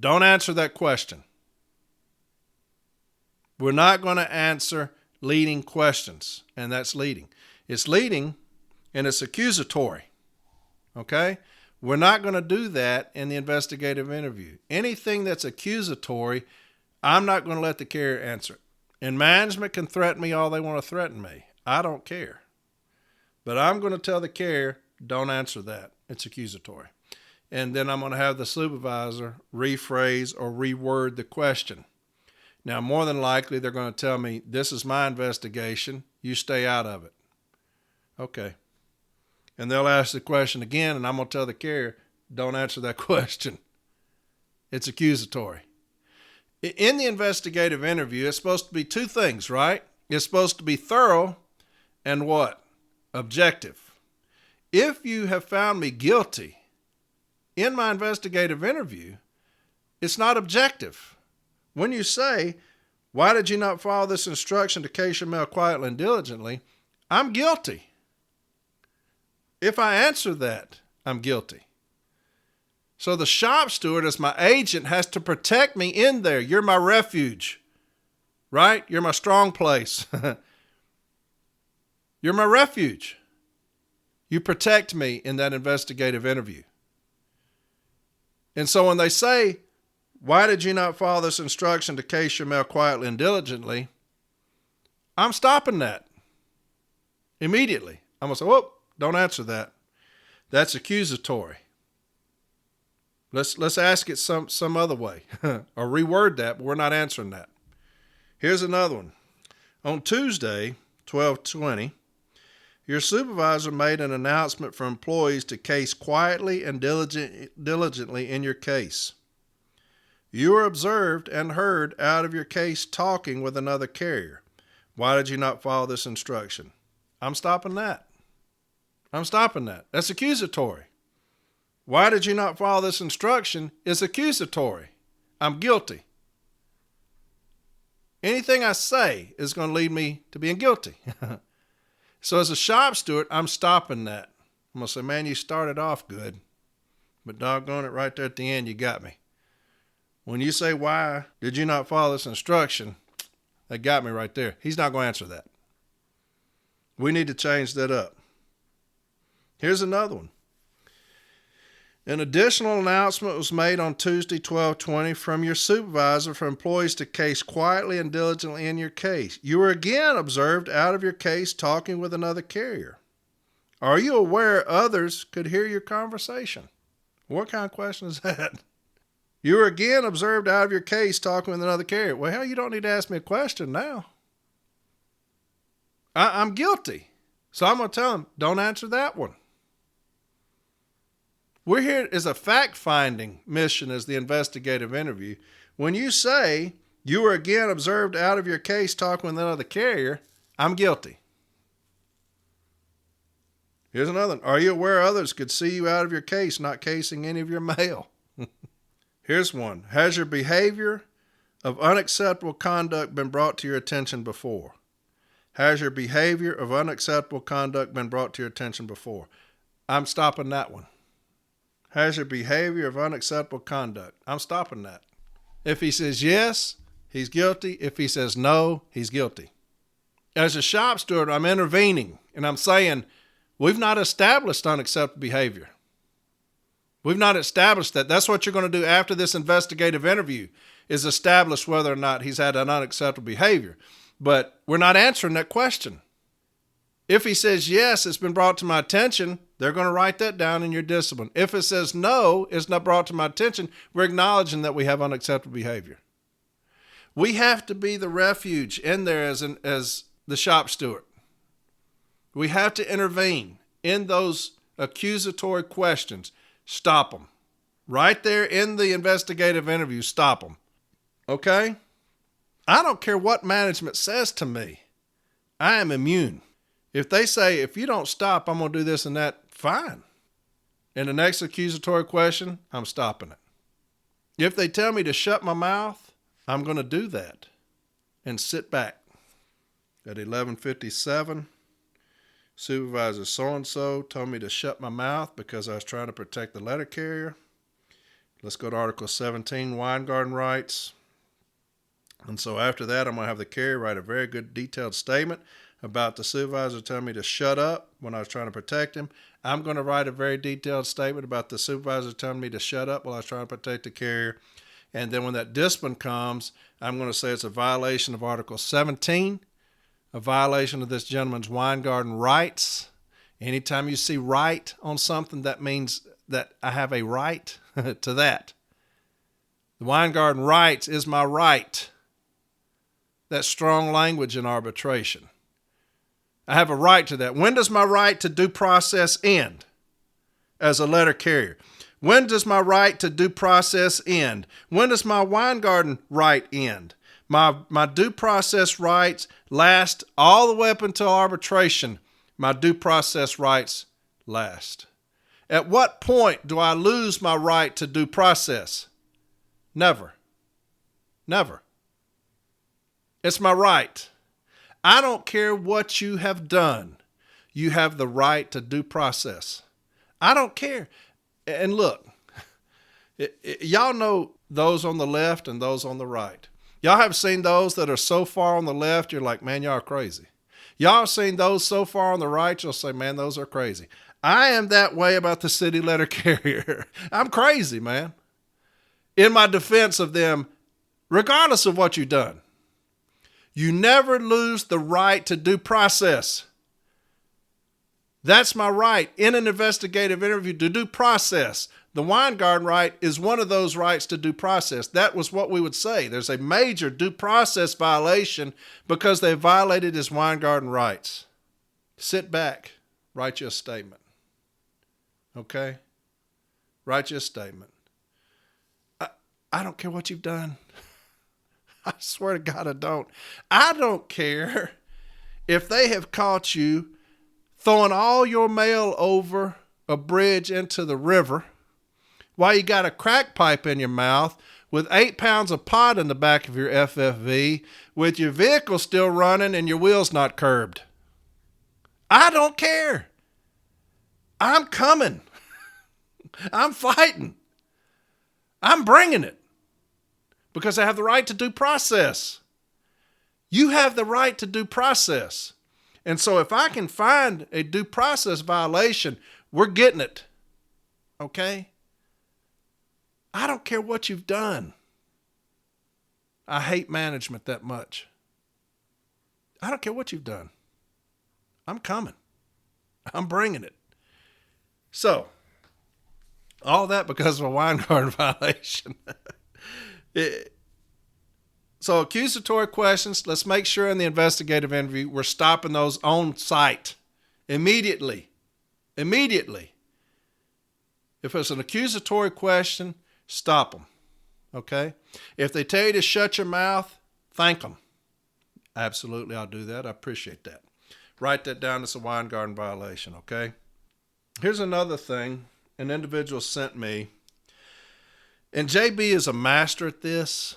Don't answer that question. We're not going to answer leading questions, and that's leading. It's leading and it's accusatory, okay? We're not going to do that in the investigative interview. Anything that's accusatory, I'm not going to let the carrier answer it. And management can threaten me all they want to threaten me. I don't care. But I'm going to tell the carrier, don't answer that. It's accusatory. And then I'm going to have the supervisor rephrase or reword the question. Now, more than likely, they're going to tell me, this is my investigation. You stay out of it. Okay. And they'll ask the question again, and I'm going to tell the carrier, don't answer that question. It's accusatory. In the investigative interview, it's supposed to be two things, right? It's supposed to be thorough and what? Objective. If you have found me guilty in my investigative interview, it's not objective. When you say, why did you not follow this instruction to case your mail quietly and diligently? I'm guilty. If I answer that, I'm guilty. So the shop steward, as my agent, has to protect me in there. You're my refuge, right? You're my strong place. You're my refuge. You protect me in that investigative interview. And so when they say, why did you not follow this instruction to case your mail quietly and diligently? I'm stopping that immediately. I'm going to say, whoop, don't answer that. That's accusatory. Let's ask it some other way or reword that, but we're not answering that. Here's another one. On Tuesday, 12/20, your supervisor made an announcement for employees to case quietly and diligently in your case. You were observed and heard out of your case talking with another carrier. Why did you not follow this instruction? I'm stopping that. I'm stopping that. That's accusatory. Why did you not follow this instruction is accusatory. I'm guilty. Anything I say is going to lead me to being guilty. So as a shop steward, I'm stopping that. I'm going to say, man, you started off good, but doggone it, right there at the end, you got me. When you say, why did you not follow this instruction? That got me right there. He's not going to answer that. We need to change that up. Here's another one. An additional announcement was made on Tuesday, 12/20, from your supervisor for employees to case quietly and diligently in your case. You were again observed out of your case talking with another carrier. Are you aware others could hear your conversation? What kind of question is that? You were again observed out of your case talking with another carrier. Well, hell, you don't need to ask me a question now. I'm guilty. So I'm going to tell him, don't answer that one. We're here as a fact-finding mission as the investigative interview. When you say you were again observed out of your case talking with another carrier, I'm guilty. Here's another one. Are you aware others could see you out of your case not casing any of your mail? Here's one. Has your behavior of unacceptable conduct been brought to your attention before? Has your behavior of unacceptable conduct been brought to your attention before? I'm stopping that one. Has your behavior of unacceptable conduct? I'm stopping that. If he says yes, he's guilty. If he says no, he's guilty. As a shop steward, I'm intervening and I'm saying, we've not established unacceptable behavior. We've not established that. That's what you're going to do after this investigative interview, is establish whether or not he's had an unacceptable behavior. But we're not answering that question. If he says, yes, it's been brought to my attention, they're going to write that down in your discipline. If it says, no, it's not brought to my attention, we're acknowledging that we have unacceptable behavior. We have to be the refuge in there as the shop steward. We have to intervene in those accusatory questions. Stop them. Right there in the investigative interview, stop them. Okay? I don't care what management says to me. I am immune. If they say, if you don't stop, I'm going to do this and that, fine. In the next accusatory question, I'm stopping it. If they tell me to shut my mouth, I'm going to do that and sit back. At 11:57, Supervisor so-and-so told me to shut my mouth because I was trying to protect the letter carrier. Let's go to Article 17, Wine Garden Rights. And so after that, I'm going to have the carrier write a very good detailed statement about the supervisor telling me to shut up when I was trying to protect him. I'm going to write a very detailed statement about the supervisor telling me to shut up while I was trying to protect the carrier. And then when that discipline comes, I'm going to say it's a violation of Article 17, a violation of this gentleman's wine garden rights. Anytime you see right on something, that means that I have a right to that. The wine garden rights is my right. That's strong language in arbitration. I have a right to that. When does my right to due process end as a letter carrier? When does my right to due process end? When does my wine garden right end? My due process rights last all the way up until arbitration. My due process rights last. At what point do I lose my right to due process? Never. Never. It's my right. I don't care what you have done. You have the right to due process. I don't care. And look, y'all know those on the left and those on the right. Y'all have seen those that are so far on the left, you're like, man, y'all are crazy. Y'all have seen those so far on the right, you'll say, man, those are crazy. I am that way about the city letter carrier. I'm crazy, man. In my defense of them, regardless of what you've done, you never lose the right to due process. That's my right in an investigative interview to due process. The Weingarten right is one of those rights to due process. That was what we would say. There's a major due process violation because they violated his Weingarten rights. Sit back, write you a statement. Okay? Write you a statement. I don't care what you've done. I swear to God, I don't. I don't care if they have caught you throwing all your mail over a bridge into the river while you got a crack pipe in your mouth with 8 pounds of pot in the back of your FFV with your vehicle still running and your wheels not curbed. I don't care. I'm coming. I'm fighting. I'm bringing it because I have the right to due process. You have the right to due process. And so if I can find a due process violation, we're getting it. Okay? I don't care what you've done. I hate management that much. I don't care what you've done. I'm coming. I'm bringing it. So, all that because of a Weingarten violation. So accusatory questions, let's make sure in the investigative interview we're stopping those on site immediately. Immediately. If it's an accusatory question, stop them. Okay? If they tell you to shut your mouth, thank them. Absolutely, I'll do that. I appreciate that. Write that down as a Weingarten violation, okay? Here's another thing an individual sent me, and JB is a master at this.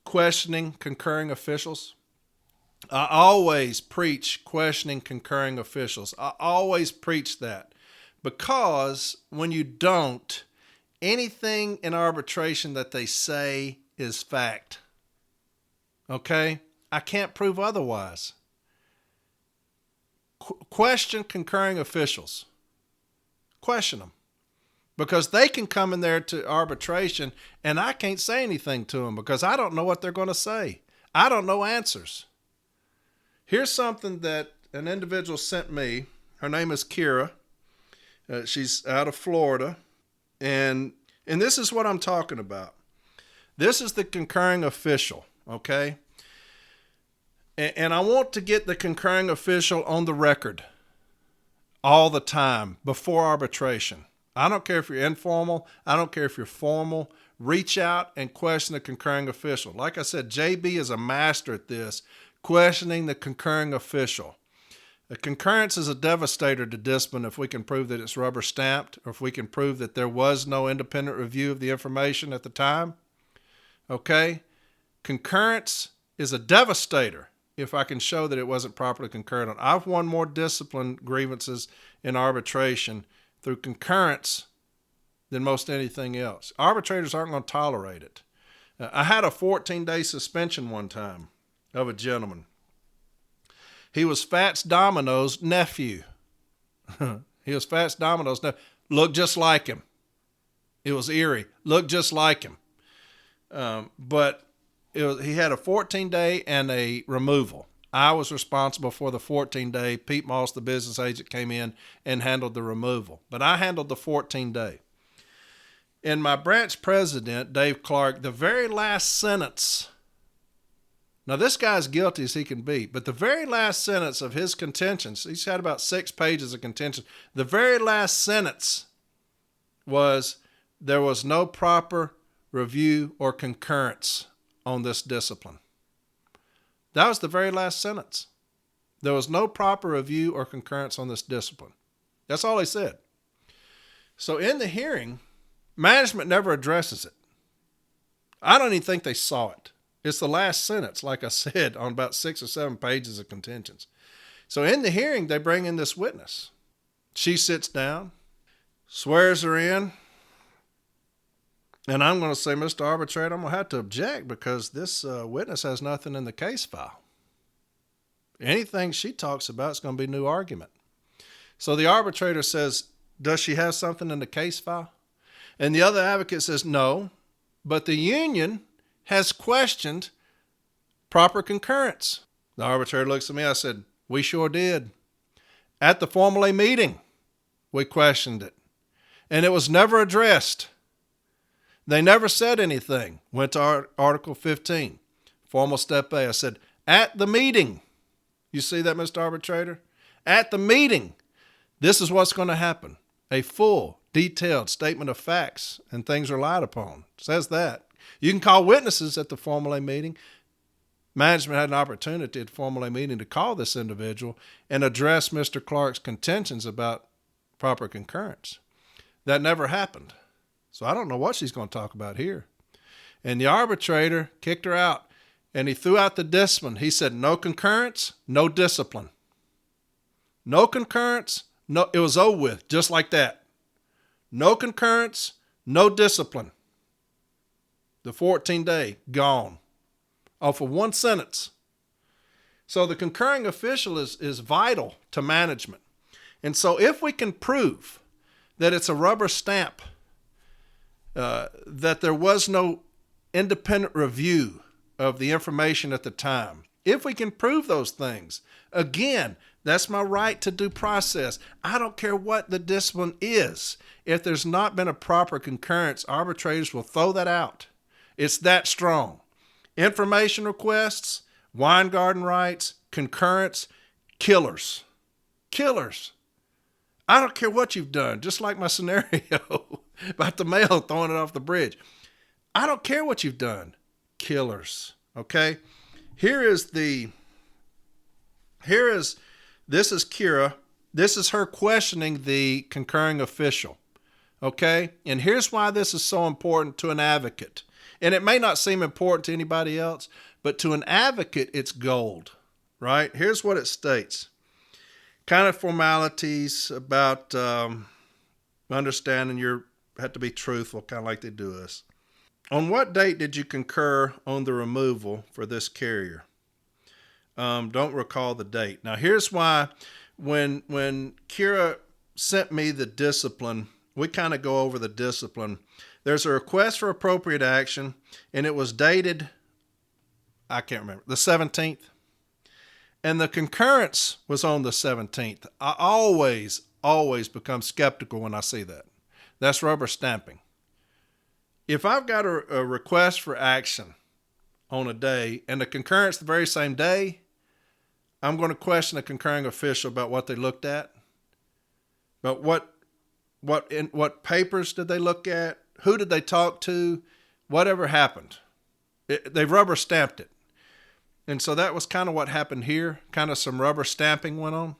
Questioning concurring officials. I always preach questioning concurring officials. I always preach that because when you don't, anything in arbitration that they say is fact. Okay? I can't prove otherwise. Question concurring officials. Question them. Because they can come in there to arbitration and I can't say anything to them because I don't know what they're going to say. I don't know answers. Here's something that an individual sent me. Her name is Kira. She's out of Florida. And this is what I'm talking about. This is the concurring official, okay? And I want to get the concurring official on the record all the time before arbitration. I don't care if you're informal. I don't care if you're formal. Reach out and question the concurring official. Like I said, JB is a master at this, questioning the concurring official. A concurrence is a devastator to discipline if we can prove that it's rubber stamped or if we can prove that there was no independent review of the information at the time. Okay? Concurrence is a devastator if I can show that it wasn't properly concurred on. I've won more discipline grievances in arbitration through concurrence than most anything else. Arbitrators aren't going to tolerate it. I had a 14-day suspension one time of a gentleman. He was Fats Domino's nephew. He was Fats Domino's nephew. Looked just like him. It was eerie. Looked just like him. But he had a 14-day and a removal. I was responsible for the 14-day. Pete Moss, the business agent, came in and handled the removal. But I handled the 14-day. And my branch president, Dave Clark, the very last sentence, now this guy's guilty as he can be, but the very last sentence of his contentions, he's had about 6 pages of contention, the very last sentence was, there was no proper review or concurrence on this discipline. That was the very last sentence. There was no proper review or concurrence on this discipline. That's all he said. So in the hearing, management never addresses it. I don't even think they saw it. It's the last sentence, like I said, on about 6 or 7 pages of contentions. So in the hearing, they bring in this witness. She sits down, swears her in, and I'm going to say, Mr. Arbitrator, I'm going to have to object because this witness has nothing in the case file. Anything she talks about is going to be new argument. So the arbitrator says, does she have something in the case file? And the other advocate says, no, but the union has questioned proper concurrence. The arbitrator looks at me. I said, we sure did. At the Formal A meeting, we questioned it. And it was never addressed. They never said anything. Went to Article 15, Formal Step A. I said, at the meeting, you see that, Mr. Arbitrator? At the meeting, this is what's going to happen. A full, detailed statement of facts and things relied upon. It says that. You can call witnesses at the Formal A meeting. Management had an opportunity at the Formal A meeting to call this individual and address Mr. Clark's contentions about proper concurrence. That never happened. So I don't know what she's going to talk about here. And the arbitrator kicked her out, and he threw out the discipline. He said, no concurrence, no discipline. No concurrence, no, it was over with, just like that. No concurrence, no discipline. The 14-day, gone. Off of one sentence. So the concurring official is vital to management. And so if we can prove that it's a rubber stamp, that there was no independent review of the information at the time, if we can prove those things, again, that's my right to due process. I don't care what the discipline is. If there's not been a proper concurrence, arbitrators will throw that out. It's that strong. Information requests, wine garden rights, concurrence, killers. Killers. I don't care what you've done, just like my scenario about the mail throwing it off the bridge. I don't care what you've done. Killers. Okay? This is Kira. This is her questioning the concurring official. Okay? And here's why this is so important to an advocate. And it may not seem important to anybody else, but to an advocate, it's gold, right? Here's what it states. Kind of formalities about understanding you have to be truthful, kind of like they do us. On what date did you concur on the removal for this carrier? Don't recall the date. Now, here's why when Kira sent me the discipline, we kind of go over the discipline. There's a request for appropriate action, and it was dated, I can't remember, the 17th. And the concurrence was on the 17th. I always become skeptical when I see that. That's rubber stamping. If I've got a request for action on a day and the concurrence the very same day, I'm going to question the concurring official about what they looked at, about what papers did they look at, who did they talk to, whatever happened. They rubber stamped it. And so that was kind of what happened here. Kind of some rubber stamping went on.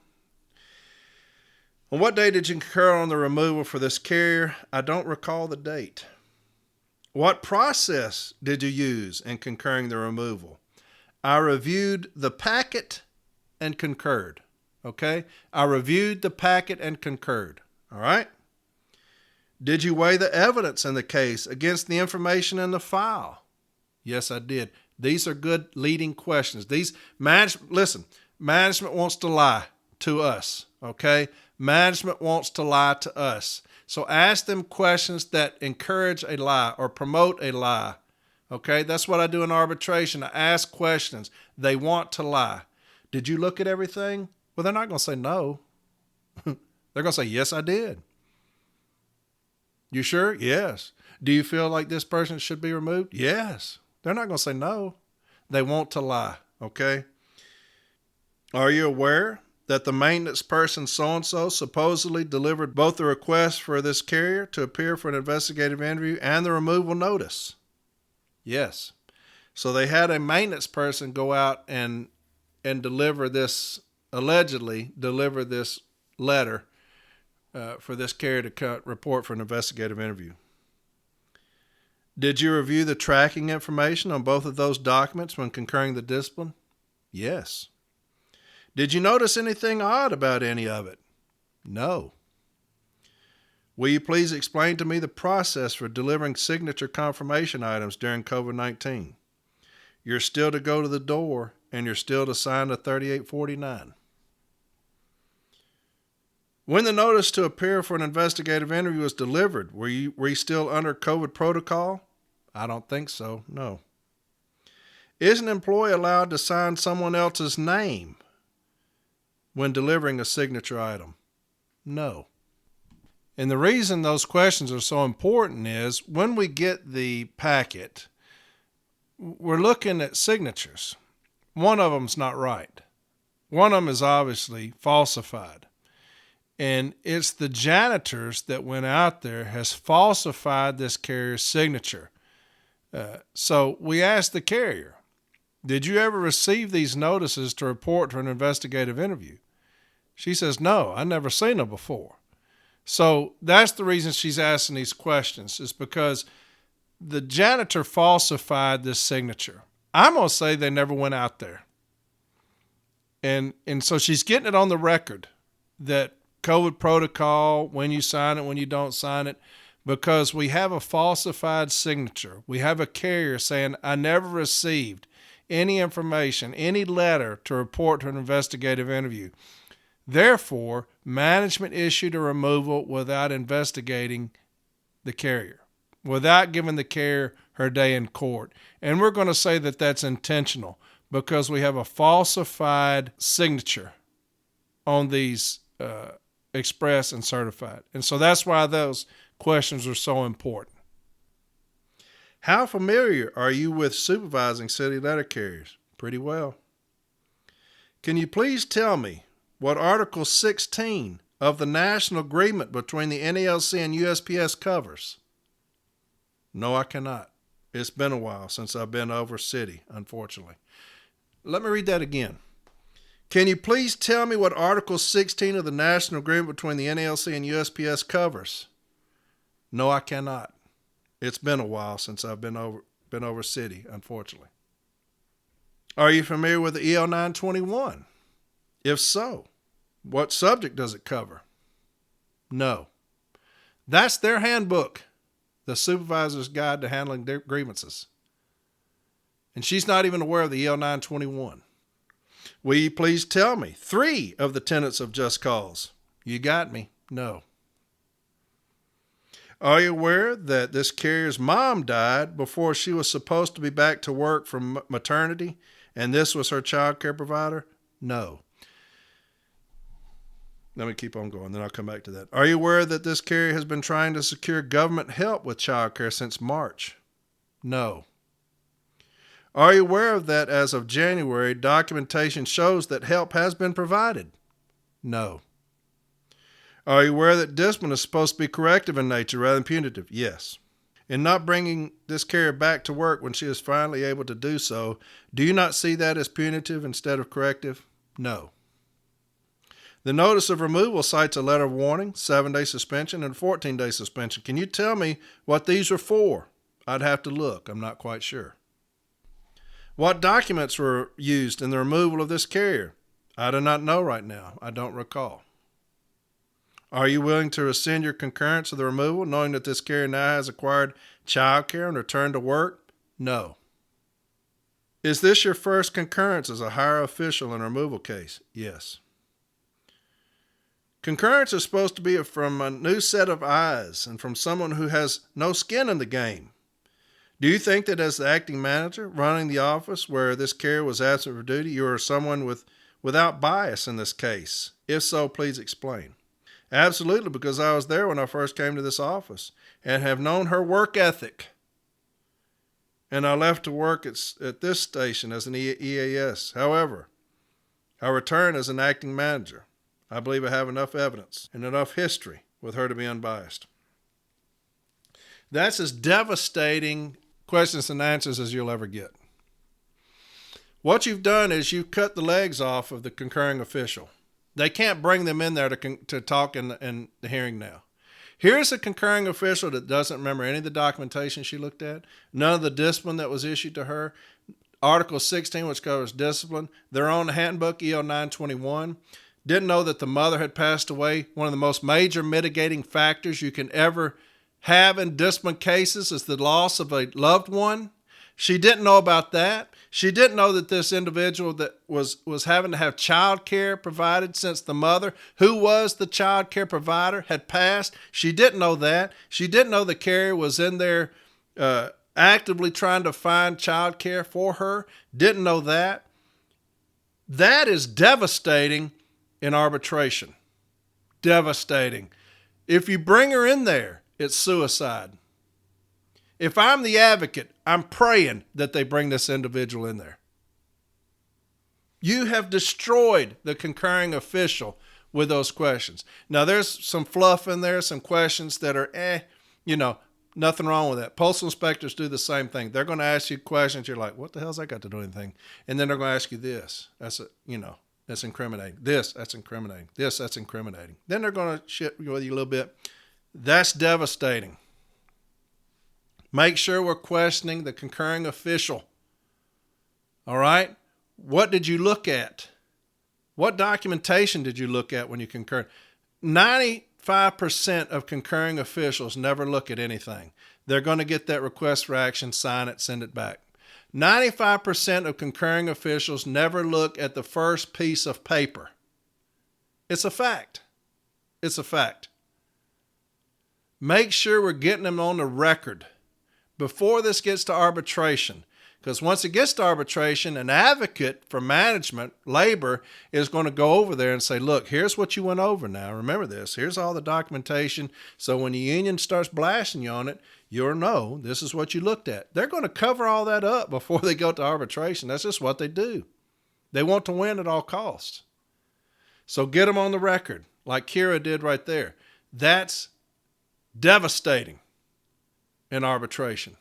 On what day did you concur on the removal for this carrier? I don't recall the date. What process did you use in concurring the removal? I reviewed the packet and concurred. Okay? I reviewed the packet and concurred. All right? Did you weigh the evidence in the case against the information in the file? Yes, I did. These are good leading questions. Management wants to lie to us, okay? Management wants to lie to us. So ask them questions that encourage a lie or promote a lie, okay? That's what I do in arbitration. I ask questions. They want to lie. Did you look at everything? Well, they're not going to say no. They're going to say, yes, I did. You sure? Yes. Do you feel like this person should be removed? Yes. They're not going to say no. They want to lie, okay? Are you aware that the maintenance person so-and-so supposedly delivered both the request for this carrier to appear for an investigative interview and the removal notice? Yes. So they had a maintenance person go out and deliver this, allegedly deliver this letter for this carrier to report for an investigative interview. Did you review the tracking information on both of those documents when concurring the discipline? Yes. Did you notice anything odd about any of it? No. Will you please explain to me the process for delivering signature confirmation items during COVID-19? You're still to go to the door and you're still to sign the 3849. When the notice to appear for an investigative interview was delivered, were you still under COVID protocol? I don't think so, no. Is an employee allowed to sign someone else's name when delivering a signature item? No. And the reason those questions are so important is when we get the packet, we're looking at signatures. One of them's not right. One of them is obviously falsified. And it's the janitors that went out there has falsified this carrier's signature. So we asked the carrier, did you ever receive these notices to report to an investigative interview? She says, no, I never seen them before. So that's the reason she's asking these questions, is because the janitor falsified this signature. I'm going to say they never went out there. And so she's getting it on the record that COVID protocol, when you sign it, when you don't sign it, because we have a falsified signature. We have a carrier saying, I never received any information, any letter to report to an investigative interview. Therefore, management issued a removal without investigating the carrier, without giving the carrier her day in court. And we're going to say that that's intentional because we have a falsified signature on these express and certified. And so that's why those questions are so important. How familiar are you with supervising city letter carriers? Pretty well. Can you please tell me what Article 16 of the National Agreement between the NALC and USPS covers? No, I cannot. It's been a while since I've been over city, unfortunately. Let me read that again. Can you please tell me what Article 16 of the National Agreement between the NALC and USPS covers? No, I cannot. It's been a while since I've been over city, unfortunately. Are you familiar with the EL 921? If so, what subject does it cover? No. That's their handbook, the Supervisor's Guide to Handling Grievances. And she's not even aware of the EL 921. Will you please tell me 3 of the tenets of just cause? You got me. No. Are you aware that this carrier's mom died before she was supposed to be back to work from maternity, and this was her child care provider? No. Let me keep on going, then I'll come back to that. Are you aware that this carrier has been trying to secure government help with child care since March? No. Are you aware of that as of January, documentation shows that help has been provided? No. Are you aware that discipline is supposed to be corrective in nature rather than punitive? Yes. In not bringing this carrier back to work when she is finally able to do so, do you not see that as punitive instead of corrective? No. The notice of removal cites a letter of warning, 7-day suspension, and a 14-day suspension. Can you tell me what these are for? I'd have to look. I'm not quite sure. What documents were used in the removal of this carrier? I do not know right now. I don't recall. Are you willing to rescind your concurrence of the removal, knowing that this carrier now has acquired child care and returned to work? No. Is this your first concurrence as a higher official in a removal case? Yes. Concurrence is supposed to be from a new set of eyes and from someone who has no skin in the game. Do you think that as the acting manager running the office where this carrier was absent for duty, you are someone without bias in this case? If so, please explain. Absolutely, because I was there when I first came to this office and have known her work ethic. And I left to work at this station as an EAS. However, I returned as an acting manager. I believe I have enough evidence and enough history with her to be unbiased. That's as devastating questions and answers as you'll ever get. What you've done is you've cut the legs off of the concurring official. They can't bring them in there to talk in the hearing now. Here's a concurring official that doesn't remember any of the documentation she looked at, none of the discipline that was issued to her, Article 16, which covers discipline, their own handbook, EL 921, didn't know that the mother had passed away. One of the most major mitigating factors you can ever have in discipline cases is the loss of a loved one. She didn't know about that. She didn't know that this individual that was having to have child care provided since the mother, who was the child care provider, had passed. She didn't know that. She didn't know the carrier was in there actively trying to find child care for her. Didn't know that. That is devastating in arbitration. Devastating. If you bring her in there, it's suicide. If I'm the advocate, I'm praying that they bring this individual in there. You have destroyed the concurring official with those questions. Now, there's some fluff in there, some questions that are, nothing wrong with that. Postal inspectors do the same thing. They're going to ask you questions. You're like, what the hell's that got to do with anything? And then they're going to ask you this. That's incriminating. That's incriminating. That's incriminating. Then they're going to shit with you a little bit. That's devastating. Make sure we're questioning the concurring official. All right? What did you look at? What documentation did you look at when you concurred? 95% of concurring officials never look at anything. They're going to get that request for action, sign it, send it back. 95% of concurring officials never look at the first piece of paper. It's a fact. It's a fact. Make sure we're getting them on the record before this gets to arbitration. Because once it gets to arbitration, an advocate for management, labor, is going to go over there and say, look, here's what you went over now. Remember this. Here's all the documentation. So when the union starts blasting you on it, you'll know this is what you looked at. They're going to cover all that up before they go to arbitration. That's just what they do. They want to win at all costs. So get them on the record, like Kira did right there. That's devastating in arbitration.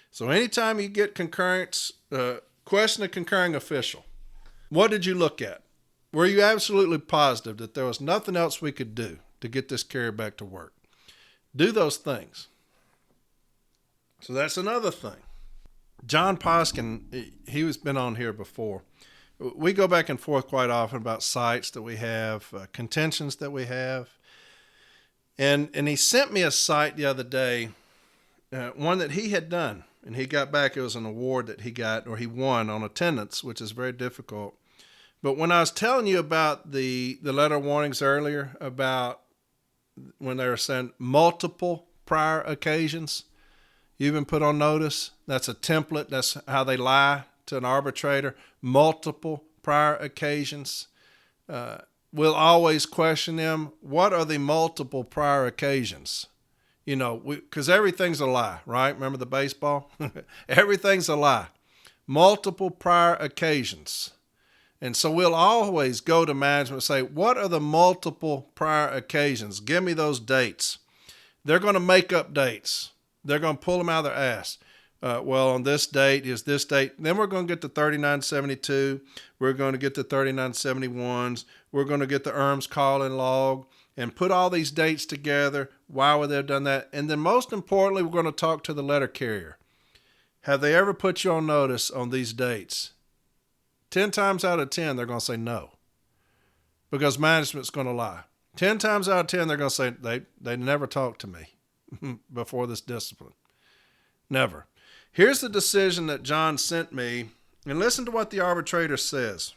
So anytime you get concurrence, question a concurring official. What did you look at? Were you absolutely positive that there was nothing else we could do to get this carrier back to work? Do those things. So that's another thing. John Poskin, he's been on here before. We go back and forth quite often about sites that we have, contentions that we have. And he sent me a site the other day, one that he had done. And he got back, it was an award that he got, or he won on attendance, which is very difficult. But when I was telling you about the letter warnings earlier, about when they were saying multiple prior occasions, you've been put on notice. That's a template. That's how they lie to an arbitrator. Multiple prior occasions. We'll always question them. What are the multiple prior occasions? Because everything's a lie, right? Remember the baseball? Everything's a lie. Multiple prior occasions. And so we'll always go to management and say, what are the multiple prior occasions? Give me those dates. They're going to make up dates. They're going to pull them out of their ass. On this date is this date. Then we're going to get the 3972. We're going to get the 3971s. We're going to get the ERMS call-in log and put all these dates together. Why would they have done that? And then most importantly, we're going to talk to the letter carrier. Have they ever put you on notice on these dates? 10 times out of 10, they're going to say no, because management's going to lie. 10 times out of 10, they're going to say they never talked to me before this discipline. Never. Here's the decision that John sent me, and listen to what the arbitrator says.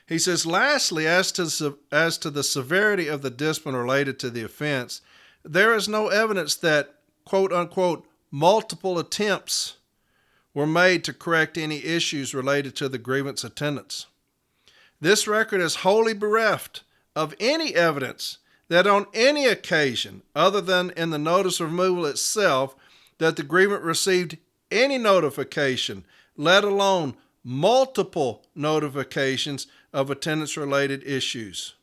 He says, lastly, as to the severity of the discipline related to the offense, there is no evidence that, quote unquote, multiple attempts were made to correct any issues related to the grievance attendance. This record is wholly bereft of any evidence that on any occasion, other than in the notice of removal itself, that the grievant received any notification, let alone multiple notifications of attendance-related issues.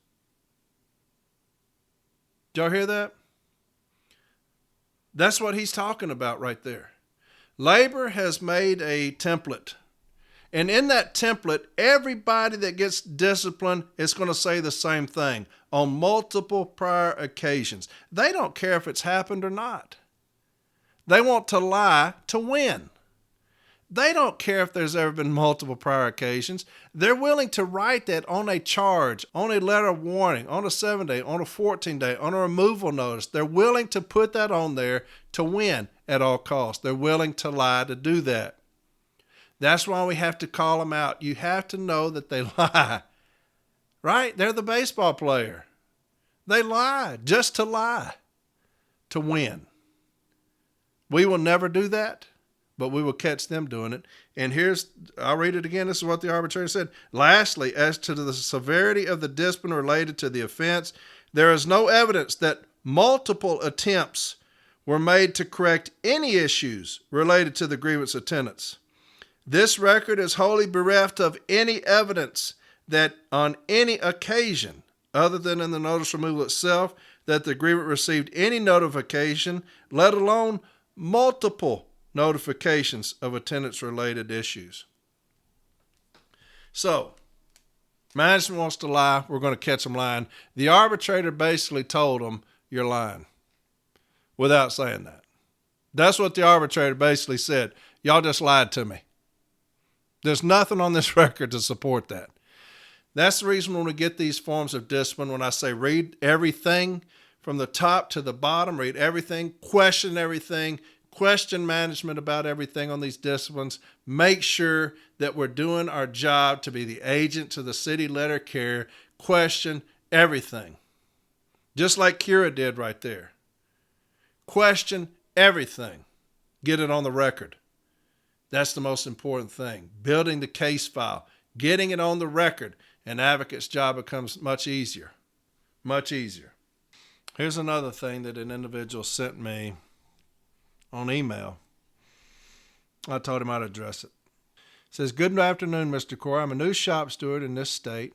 Did y'all hear that? That's what he's talking about right there. Labor has made a template. And in that template, everybody that gets disciplined is going to say the same thing on multiple prior occasions. They don't care if it's happened or not. They want to lie to win. They don't care if there's ever been multiple prior occasions. They're willing to write that on a charge, on a letter of warning, on a 7-day, on a 14-day, on a removal notice. They're willing to put that on there to win at all costs. They're willing to lie to do that. That's why we have to call them out. You have to know that they lie, right? They're the baseball player. They lie just to lie, to win. We will never do that, but we will catch them doing it. And I'll read it again. This is what the arbitrator said. Lastly, as to the severity of the discipline related to the offense, there is no evidence that multiple attempts were made to correct any issues related to the grievance attendance. This record is wholly bereft of any evidence that on any occasion, other than in the notice removal itself, that the grievant received any notification, let alone multiple notifications of attendance-related issues. So, management wants to lie. We're going to catch them lying. The arbitrator basically told them, you're lying, without saying that. That's what the arbitrator basically said. Y'all just lied to me. There's nothing on this record to support that. That's the reason when we get these forms of discipline, when I say read everything from the top to the bottom, read everything, question management about everything on these disciplines, make sure that we're doing our job to be the agent to the city letter care, question everything. Just like Kira did right there. Question everything. Get it on the record. That's the most important thing. Building the case file, getting it on the record, an advocate's job becomes much easier. Much easier. Here's another thing that an individual sent me on email. I told him I'd address it. It says, good afternoon, Mr. Corey. I'm a new shop steward in this state.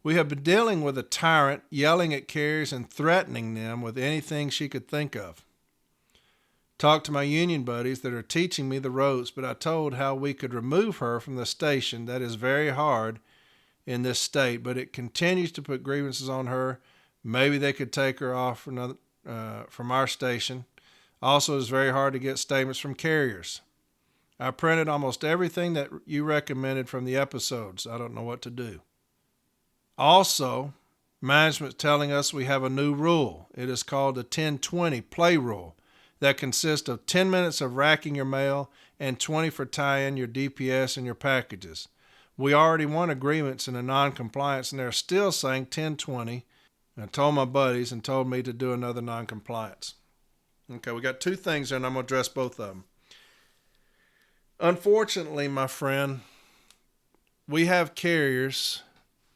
We have been dealing with a tyrant yelling at carriers and threatening them with anything she could think of. Talked to my union buddies that are teaching me the ropes, but I told how we could remove her from the station. That is very hard in this state, but it continues to put grievances on her. Maybe they could take her off from our station. Also, it's very hard to get statements from carriers. I printed almost everything that you recommended from the episodes. I don't know what to do. Also, management's telling us we have a new rule. It is called the 10-20 play rule that consists of 10 minutes of racking your mail and 20 for tie-in your DPS and your packages. We already won agreements in a non-compliance, and they're still saying 10-20. I told my buddies and told me to do another non-compliance. Okay, we got two things there, and I'm going to address both of them. Unfortunately, my friend, we have carriers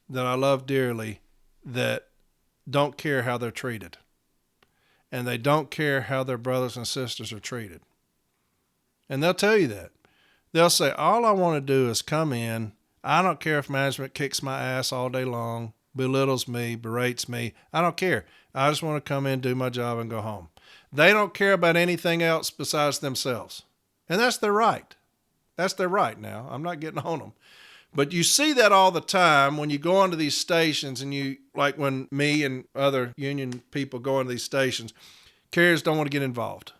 that I love dearly that don't care how they're treated. And they don't care how their brothers and sisters are treated. And they'll tell you that. They'll say, all I want to do is come in. I don't care if management kicks my ass all day long, belittles me, berates me. I don't care. I just want to come in, do my job, and go home. They don't care about anything else besides themselves. And that's their right. That's their right now. I'm not getting on them. But you see that all the time when you go onto these stations, and you, like when me and other union people go into these stations, carriers don't want to get involved.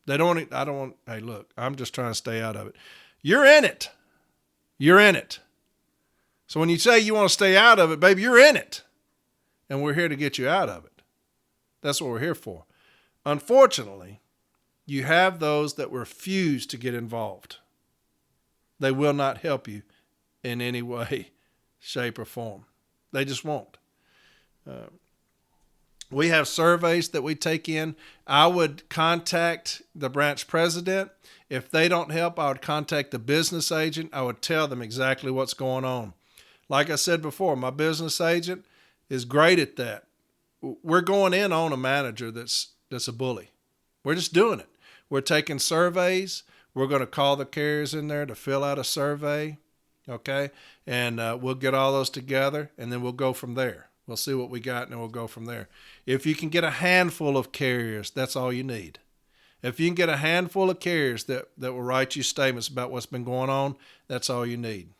They don't want, hey, look, I'm just trying to stay out of it. You're in it. You're in it. So when you say you want to stay out of it, baby, you're in it. And we're here to get you out of it. That's what we're here for. Unfortunately, you have those that refuse to get involved. They will not help you in any way, shape, or form. They just won't. We have surveys that we take in. I would contact the branch president. If they don't help, I would contact the business agent. I would tell them exactly what's going on. Like I said before, my business agent is great at that. We're going in on a manager that's a bully. We're just doing it. We're taking surveys. We're going to call the carriers in there to fill out a survey. Okay, and we'll get all those together, and then we'll go from there. We'll see what we got, and then we'll go from there. If you can get a handful of carriers, that's all you need. If you can get a handful of carriers that will write you statements about what's been going on, that's all you need.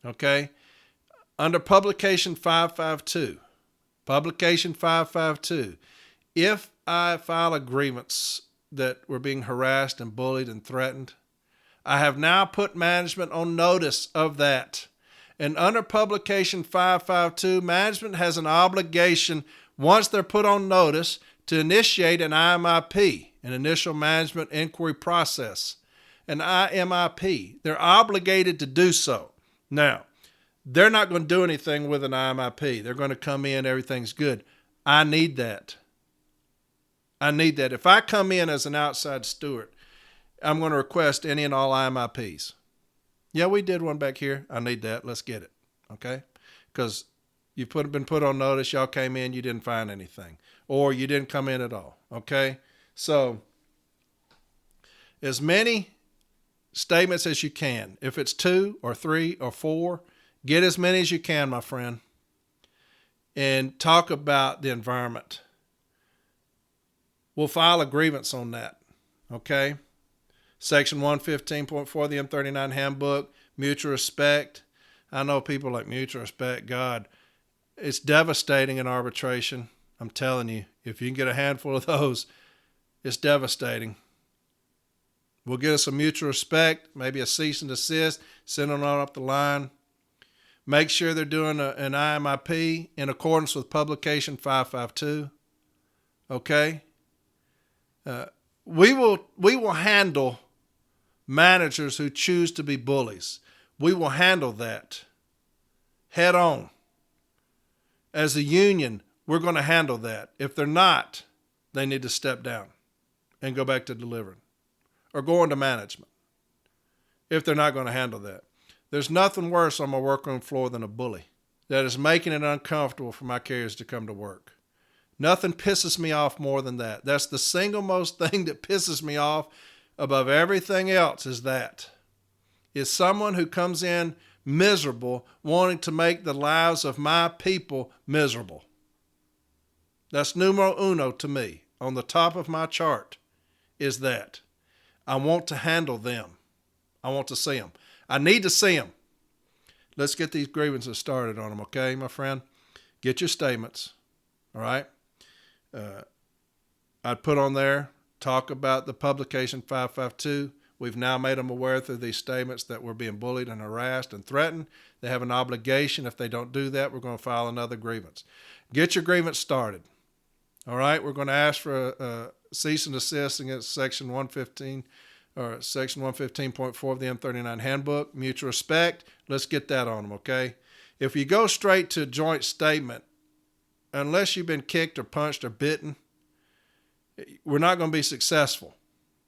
Okay? Under Publication 552, if I file a grievance that we're being harassed and bullied and threatened, I have now put management on notice of that. And under Publication 552, management has an obligation, once they're put on notice, to initiate an IMIP, an initial management inquiry process. an IMIP. They're obligated to do so. Now, they're not going to do anything with an IMIP. They're going to come in, everything's good. I need that. I need that. If I come in as an outside steward, I'm going to request any and all IMIPs. Yeah, we did one back here. I need that. Let's get it. Okay? Because you've been put on notice. Y'all came in, you didn't find anything. Or you didn't come in at all. Okay? So, as many statements as you can. If it's 2 or 3 or 4, get as many as you can, my friend. And talk about the environment. We'll file a grievance on that. Okay? Section 115.4 of the M39 Handbook, mutual respect. I know people like mutual respect. God, it's devastating in arbitration. I'm telling you, if you can get a handful of those, it's devastating. We'll get us some mutual respect, maybe a cease and desist, send them on up the line. Make sure they're doing an IMIP in accordance with Publication 552. Okay? We will handle managers who choose to be bullies. We will handle that head on. As a union, we're going to handle that. If they're not, they need to step down and go back to delivering or go into management if they're not going to handle that. There's nothing worse on my workroom floor than a bully that is making it uncomfortable for my carriers to come to work. Nothing pisses me off more than that. That's the single most thing that pisses me off above everything else is someone who comes in miserable, wanting to make the lives of my people miserable. That's numero uno to me. On the top of my chart is that. I want to handle them. I want to see them. I need to see them. Let's get these grievances started on them, okay, my friend? Get your statements, all right? I'd put on there, talk about the Publication 552. We've now made them aware through these statements that we're being bullied and harassed and threatened. They have an obligation. If they don't do that, we're going to file another grievance. Get your grievance started. All right? We're going to ask for a cease and desist against Section 115 or Section 115.4 of the M39 Handbook. Mutual respect. Let's get that on them, okay? If you go straight to joint statement, unless you've been kicked or punched or bitten, we're not going to be successful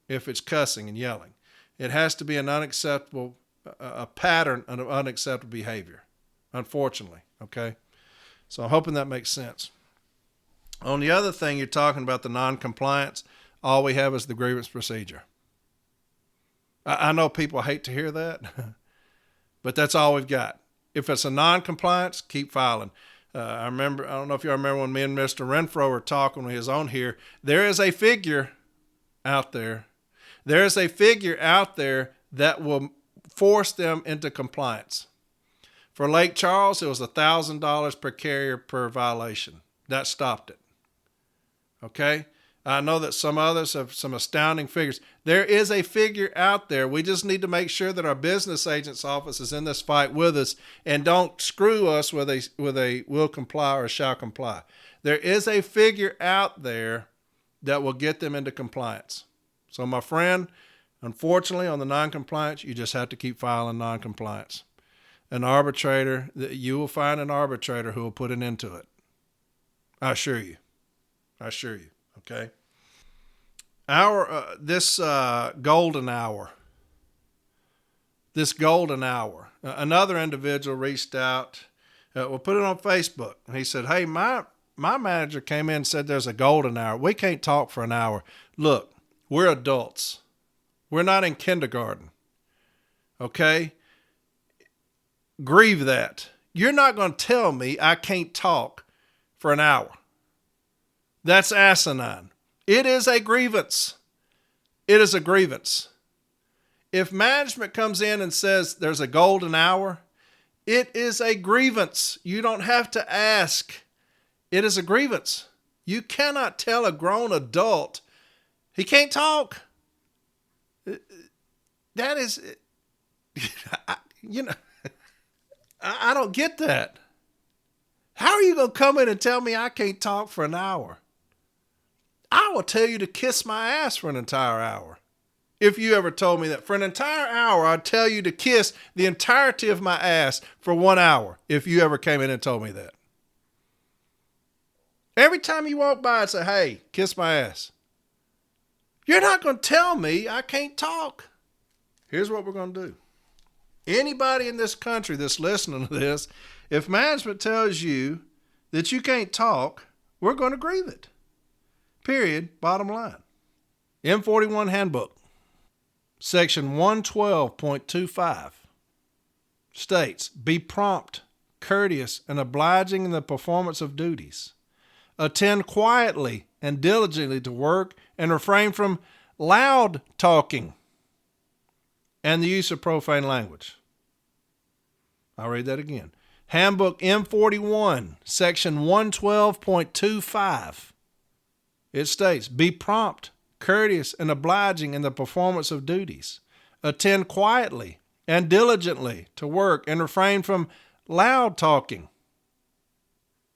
if it's cussing and yelling. It has to be an unacceptable, a pattern of unacceptable behavior, unfortunately, okay? So I'm hoping that makes sense. On the other thing, you're talking about the non-compliance, all we have is the grievance procedure. I know people hate to hear that, but that's all we've got. If it's a non-compliance, keep filing. I don't know if you remember when me and Mr. Renfro were talking when he was on here, there is a figure out there. There is a figure out there that will force them into compliance. For Lake Charles, it was $1,000 per carrier per violation. That stopped it. Okay? I know that some others have some astounding figures. There is a figure out there. We just need to make sure that our business agent's office is in this fight with us and don't screw us with a will comply or shall comply. There is a figure out there that will get them into compliance. So my friend, unfortunately on the non-compliance, you just have to keep filing non-compliance. An arbitrator, you will find an arbitrator who will put an end to it. I assure you. Okay. This golden hour. Another individual reached out. We'll put it on Facebook. And he said, hey, my manager came in and said there's a golden hour. We can't talk for an hour. Look, we're adults. We're not in kindergarten. Okay? Grieve that. You're not going to tell me I can't talk for an hour. That's asinine. It is a grievance. It is a grievance. If management comes in and says there's a golden hour, it is a grievance. You don't have to ask. It is a grievance. You cannot tell a grown adult he can't talk. That is, I don't get that. How are you going to come in and tell me I can't talk for an hour? I will tell you to kiss my ass for an entire hour if you ever told me that. For an entire hour, I'd tell you to kiss the entirety of my ass for 1 hour if you ever came in and told me that. Every time you walk by, I'd say, hey, kiss my ass. You're not going to tell me I can't talk. Here's what we're going to do. Anybody in this country that's listening to this, if management tells you that you can't talk, we're going to grieve it. Period. Bottom line. M41 Handbook, Section 112.25 states, be prompt, courteous, and obliging in the performance of duties. Attend quietly and diligently to work and refrain from loud talking and the use of profane language. I'll read that again. Handbook M41, Section 112.25. It states, be prompt, courteous, and obliging in the performance of duties. Attend quietly and diligently to work and refrain from loud talking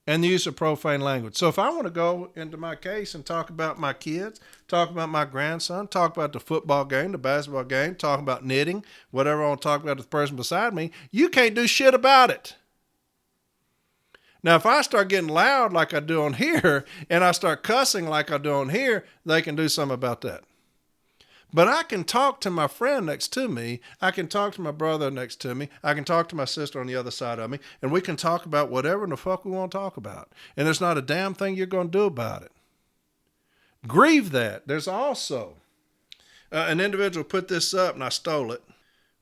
and the use of profane language. So if I want to go into my case and talk about my kids, talk about my grandson, talk about the football game, the basketball game, talk about knitting, whatever I want to talk about with the person beside me, you can't do shit about it. Now, if I start getting loud like I do on here and I start cussing like I do on here, they can do something about that. But I can talk to my friend next to me. I can talk to my brother next to me. I can talk to my sister on the other side of me. And we can talk about whatever in the fuck we want to talk about. And there's not a damn thing you're going to do about it. Grieve that. There's also an individual put this up, and I stole it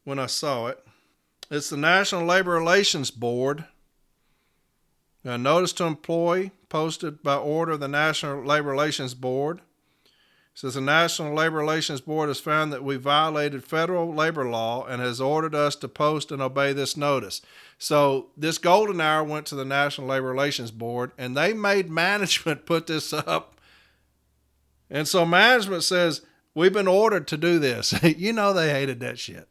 when I saw it. It's the National Labor Relations Board. A notice to employee posted by order of the National Labor Relations Board. It says the National Labor Relations Board has found that we violated federal labor law and has ordered us to post and obey this notice. So this golden hour went to the National Labor Relations Board, and they made management put this up. And so management says, we've been ordered to do this. You know they hated that shit,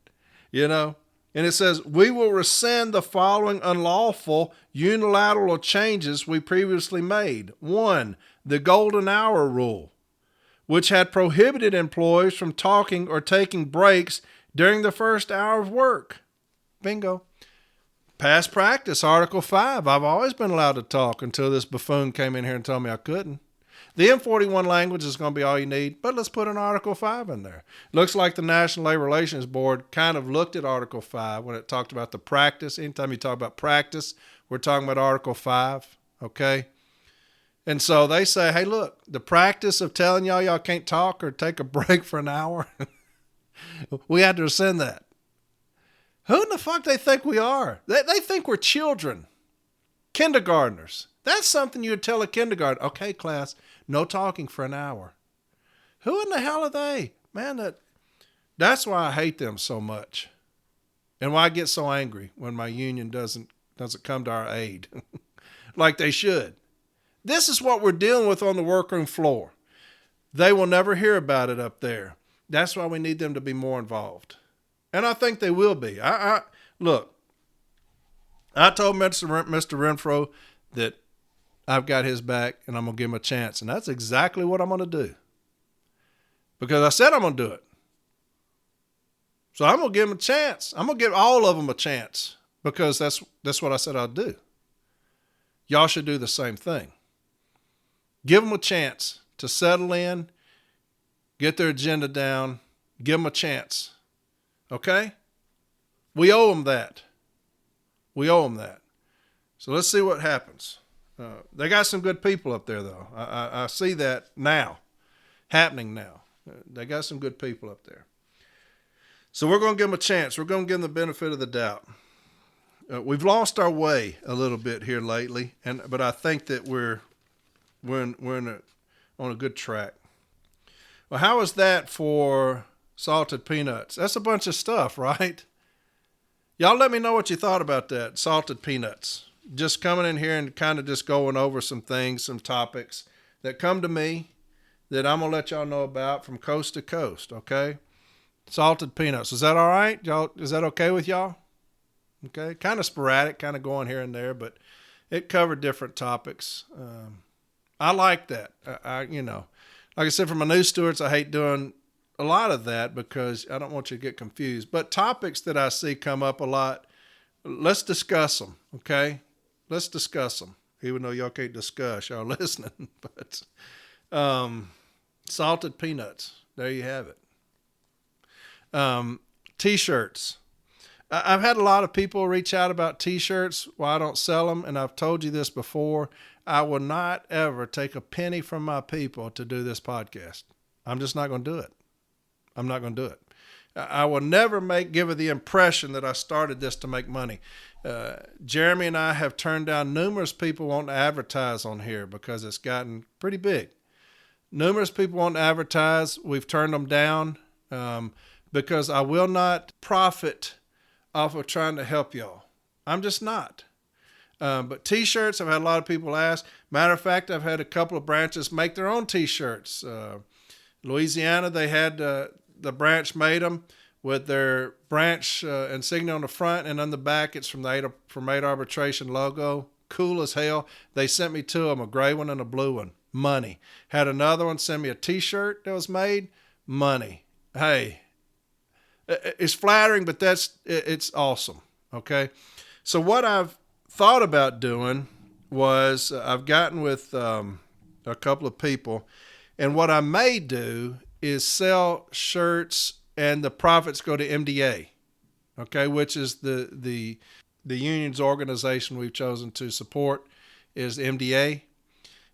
you know. And it says, we will rescind the following unlawful unilateral changes we previously made. 1, the golden hour rule, which had prohibited employees from talking or taking breaks during the first hour of work. Bingo. Past practice, Article 5. I've always been allowed to talk until this buffoon came in here and told me I couldn't. The M41 language is going to be all you need, but let's put an Article 5 in there. Looks like the National Labor Relations Board kind of looked at Article 5 when it talked about the practice. Anytime you talk about practice, we're talking about Article 5, okay? And so they say, hey, look, the practice of telling y'all can't talk or take a break for an hour, we had to rescind that. Who in the fuck they think we are? They think we're children, kindergartners. That's something you would tell a kindergarten. Okay, class, no talking for an hour. Who in the hell are they? Man, that's why I hate them so much. And why I get so angry when my union doesn't come to our aid like they should. This is what we're dealing with on the workroom floor. They will never hear about it up there. That's why we need them to be more involved. And I think they will be. Look, I told Mr. Renfro that I've got his back and I'm going to give him a chance. And that's exactly what I'm going to do. Because I said I'm going to do it. So I'm going to give him a chance. I'm going to give all of them a chance. Because that's what I said I'd do. Y'all should do the same thing. Give them a chance to settle in, get their agenda down, give them a chance. Okay? We owe them that. We owe them that. So let's see what happens. They got some good people up there, though. I see that now, happening now. They got some good people up there. So we're going to give them a chance. We're going to give them the benefit of the doubt. We've lost our way a little bit here lately, but I think that we're on a good track. Well, how is that for salted peanuts? That's a bunch of stuff, right? Y'all let me know what you thought about that, salted peanuts. Just coming in here and kind of just going over some things, some topics that come to me that I'm going to let y'all know about from coast to coast, okay? Salted peanuts. Is that all right? Y'all, is that okay with y'all? Okay, kind of sporadic, kind of going here and there, but it covered different topics. I like that. Like I said, for my new stewards, I hate doing a lot of that because I don't want you to get confused. But topics that I see come up a lot, let's discuss them, okay? Let's discuss them, even though y'all can't discuss, y'all listening. But salted peanuts, there you have it. T-shirts. I've had a lot of people reach out about T-shirts. Well, I don't sell them, and I've told you this before. I will not ever take a penny from my people to do this podcast. I'm just not going to do it. I'm not going to do it. I will never give it the impression that I started this to make money. Jeremy and I have turned down numerous people wanting to advertise on here because it's gotten pretty big. Numerous people want to advertise. We've turned them down because I will not profit off of trying to help y'all. I'm just not. But T-shirts, I've had a lot of people ask. Matter of fact, I've had a couple of branches make their own T-shirts. Louisiana, they had the branch made them with their branch insignia on the front, and on the back, it's from the 8 Arbitration logo. Cool as hell. They sent me two of them, a gray one and a blue one. Money. Had another one send me a T-shirt that was made. Money. Hey, it's flattering, but it's awesome. Okay, so what I've thought about doing was I've gotten with a couple of people, and what I may do is sell shirts and the profits go to MDA, okay, which is the union's organization we've chosen to support is MDA.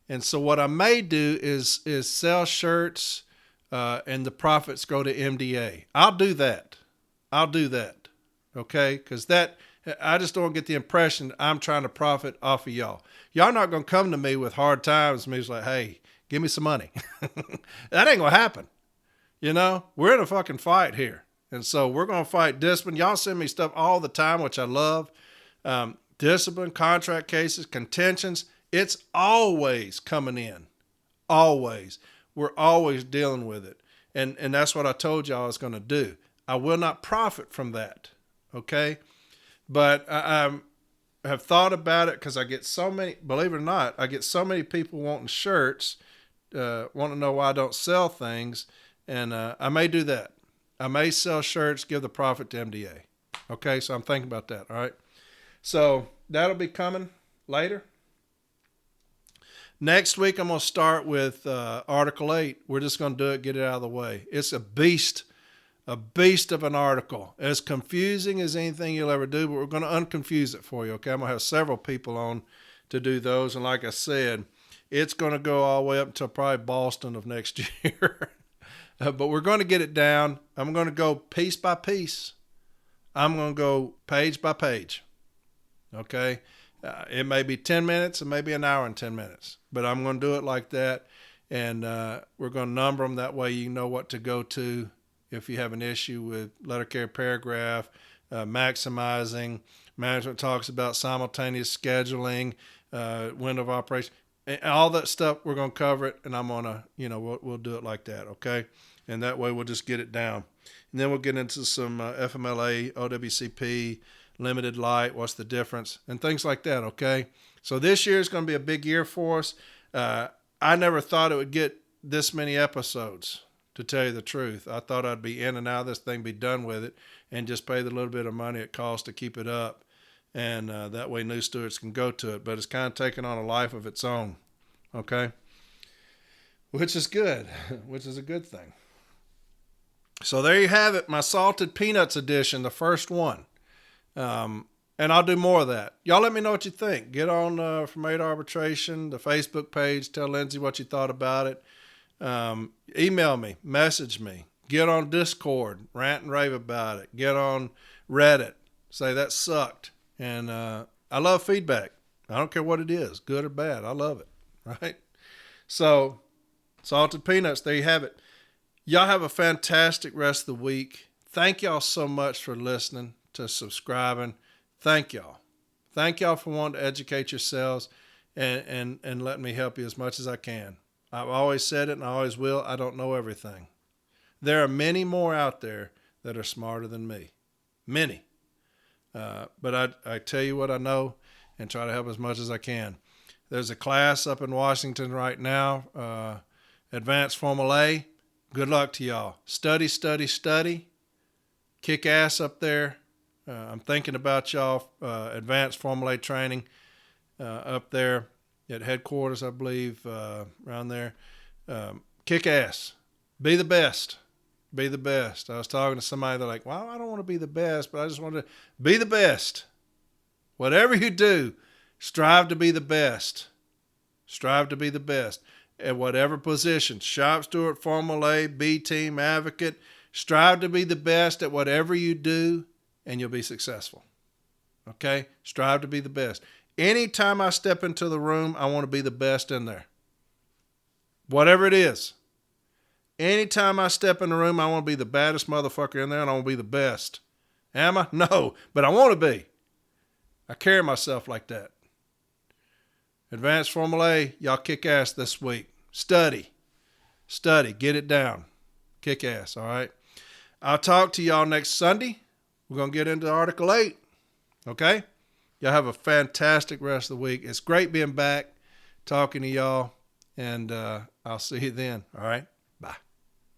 And so what I may do is sell shirts and the profits go to MDA. I'll do that. Okay, because I just don't get the impression I'm trying to profit off of y'all. Y'all not going to come to me with hard times and me's like, hey, give me some money. That ain't going to happen. You know, we're in a fucking fight here. And so we're going to fight discipline. Y'all send me stuff all the time, which I love. Discipline, contract cases, contentions. It's always coming in. Always. We're always dealing with it. And that's what I told y'all I was going to do. I will not profit from that. Okay? But I have thought about it because I get so many, believe it or not, I get so many people wanting shirts, want to know why I don't sell things. And I may do that. I may sell shirts, give the profit to MDA. Okay, so I'm thinking about that, all right? So that'll be coming later. Next week, I'm going to start with Article 8. We're just going to do it, get it out of the way. It's a beast of an article. As confusing as anything you'll ever do, but we're going to unconfuse it for you, okay? I'm going to have several people on to do those. And like I said, it's going to go all the way up until probably Boston of next year. But we're going to get it down. I'm going to go piece by piece. I'm going to go page by page. Okay? It may be 10 minutes. It may be an hour and 10 minutes. But I'm going to do it like that. And we're going to number them. That way you know what to go to if you have an issue with letter carrier paragraph, maximizing. Management talks about simultaneous scheduling, window of operation. And all that stuff, we're going to cover it, and I'm going to, we'll do it like that, okay? And that way we'll just get it down. And then we'll get into some FMLA, OWCP, limited light, what's the difference, and things like that, okay? So this year is going to be a big year for us. I never thought it would get this many episodes, to tell you the truth. I thought I'd be in and out of this thing, be done with it, and just pay the little bit of money it costs to keep it up. And that way new stewards can go to it. But it's kind of taken on a life of its own, okay? Which is good, which is a good thing. So there you have it, my Salted Peanuts edition, the first one. And I'll do more of that. Y'all let me know what you think. Get on from 8 Arbitration, the Facebook page. Tell Lindsay what you thought about it. Email me, message me. Get on Discord, rant and rave about it. Get on Reddit, say that sucked. And I love feedback. I don't care what it is, good or bad. I love it, right? So, Salted Peanuts, there you have it. Y'all have a fantastic rest of the week. Thank y'all so much for listening, to subscribing. Thank y'all. Thank y'all for wanting to educate yourselves and let me help you as much as I can. I've always said it and I always will. I don't know everything. There are many more out there that are smarter than me. Many. But I tell you what I know and try to help as much as I can. There's a class up in Washington right now, Advanced Formal A. Good luck to y'all. Study, study, study. Kick ass up there. I'm thinking about y'all. Advanced Formula A training up there at headquarters, I believe, around there. Kick ass. Be the best. Be the best. I was talking to somebody, they're like, well, I don't want to be the best, but I just want to be the best. Whatever you do, strive to be the best. Strive to be the best at whatever position. Shop steward, Formula A, B team, advocate. Strive to be the best at whatever you do, and you'll be successful. Okay? Strive to be the best. Anytime I step into the room, I want to be the best in there. Whatever it is. Anytime I step in the room, I want to be the baddest motherfucker in there, and I want to be the best. Am I? No, but I want to be. I carry myself like that. Advanced Formula A, y'all kick ass this week. Study. Study. Get it down. Kick ass, all right? I'll talk to y'all next Sunday. We're going to get into Article 8, okay? Y'all have a fantastic rest of the week. It's great being back, talking to y'all, and I'll see you then, all right? Bye.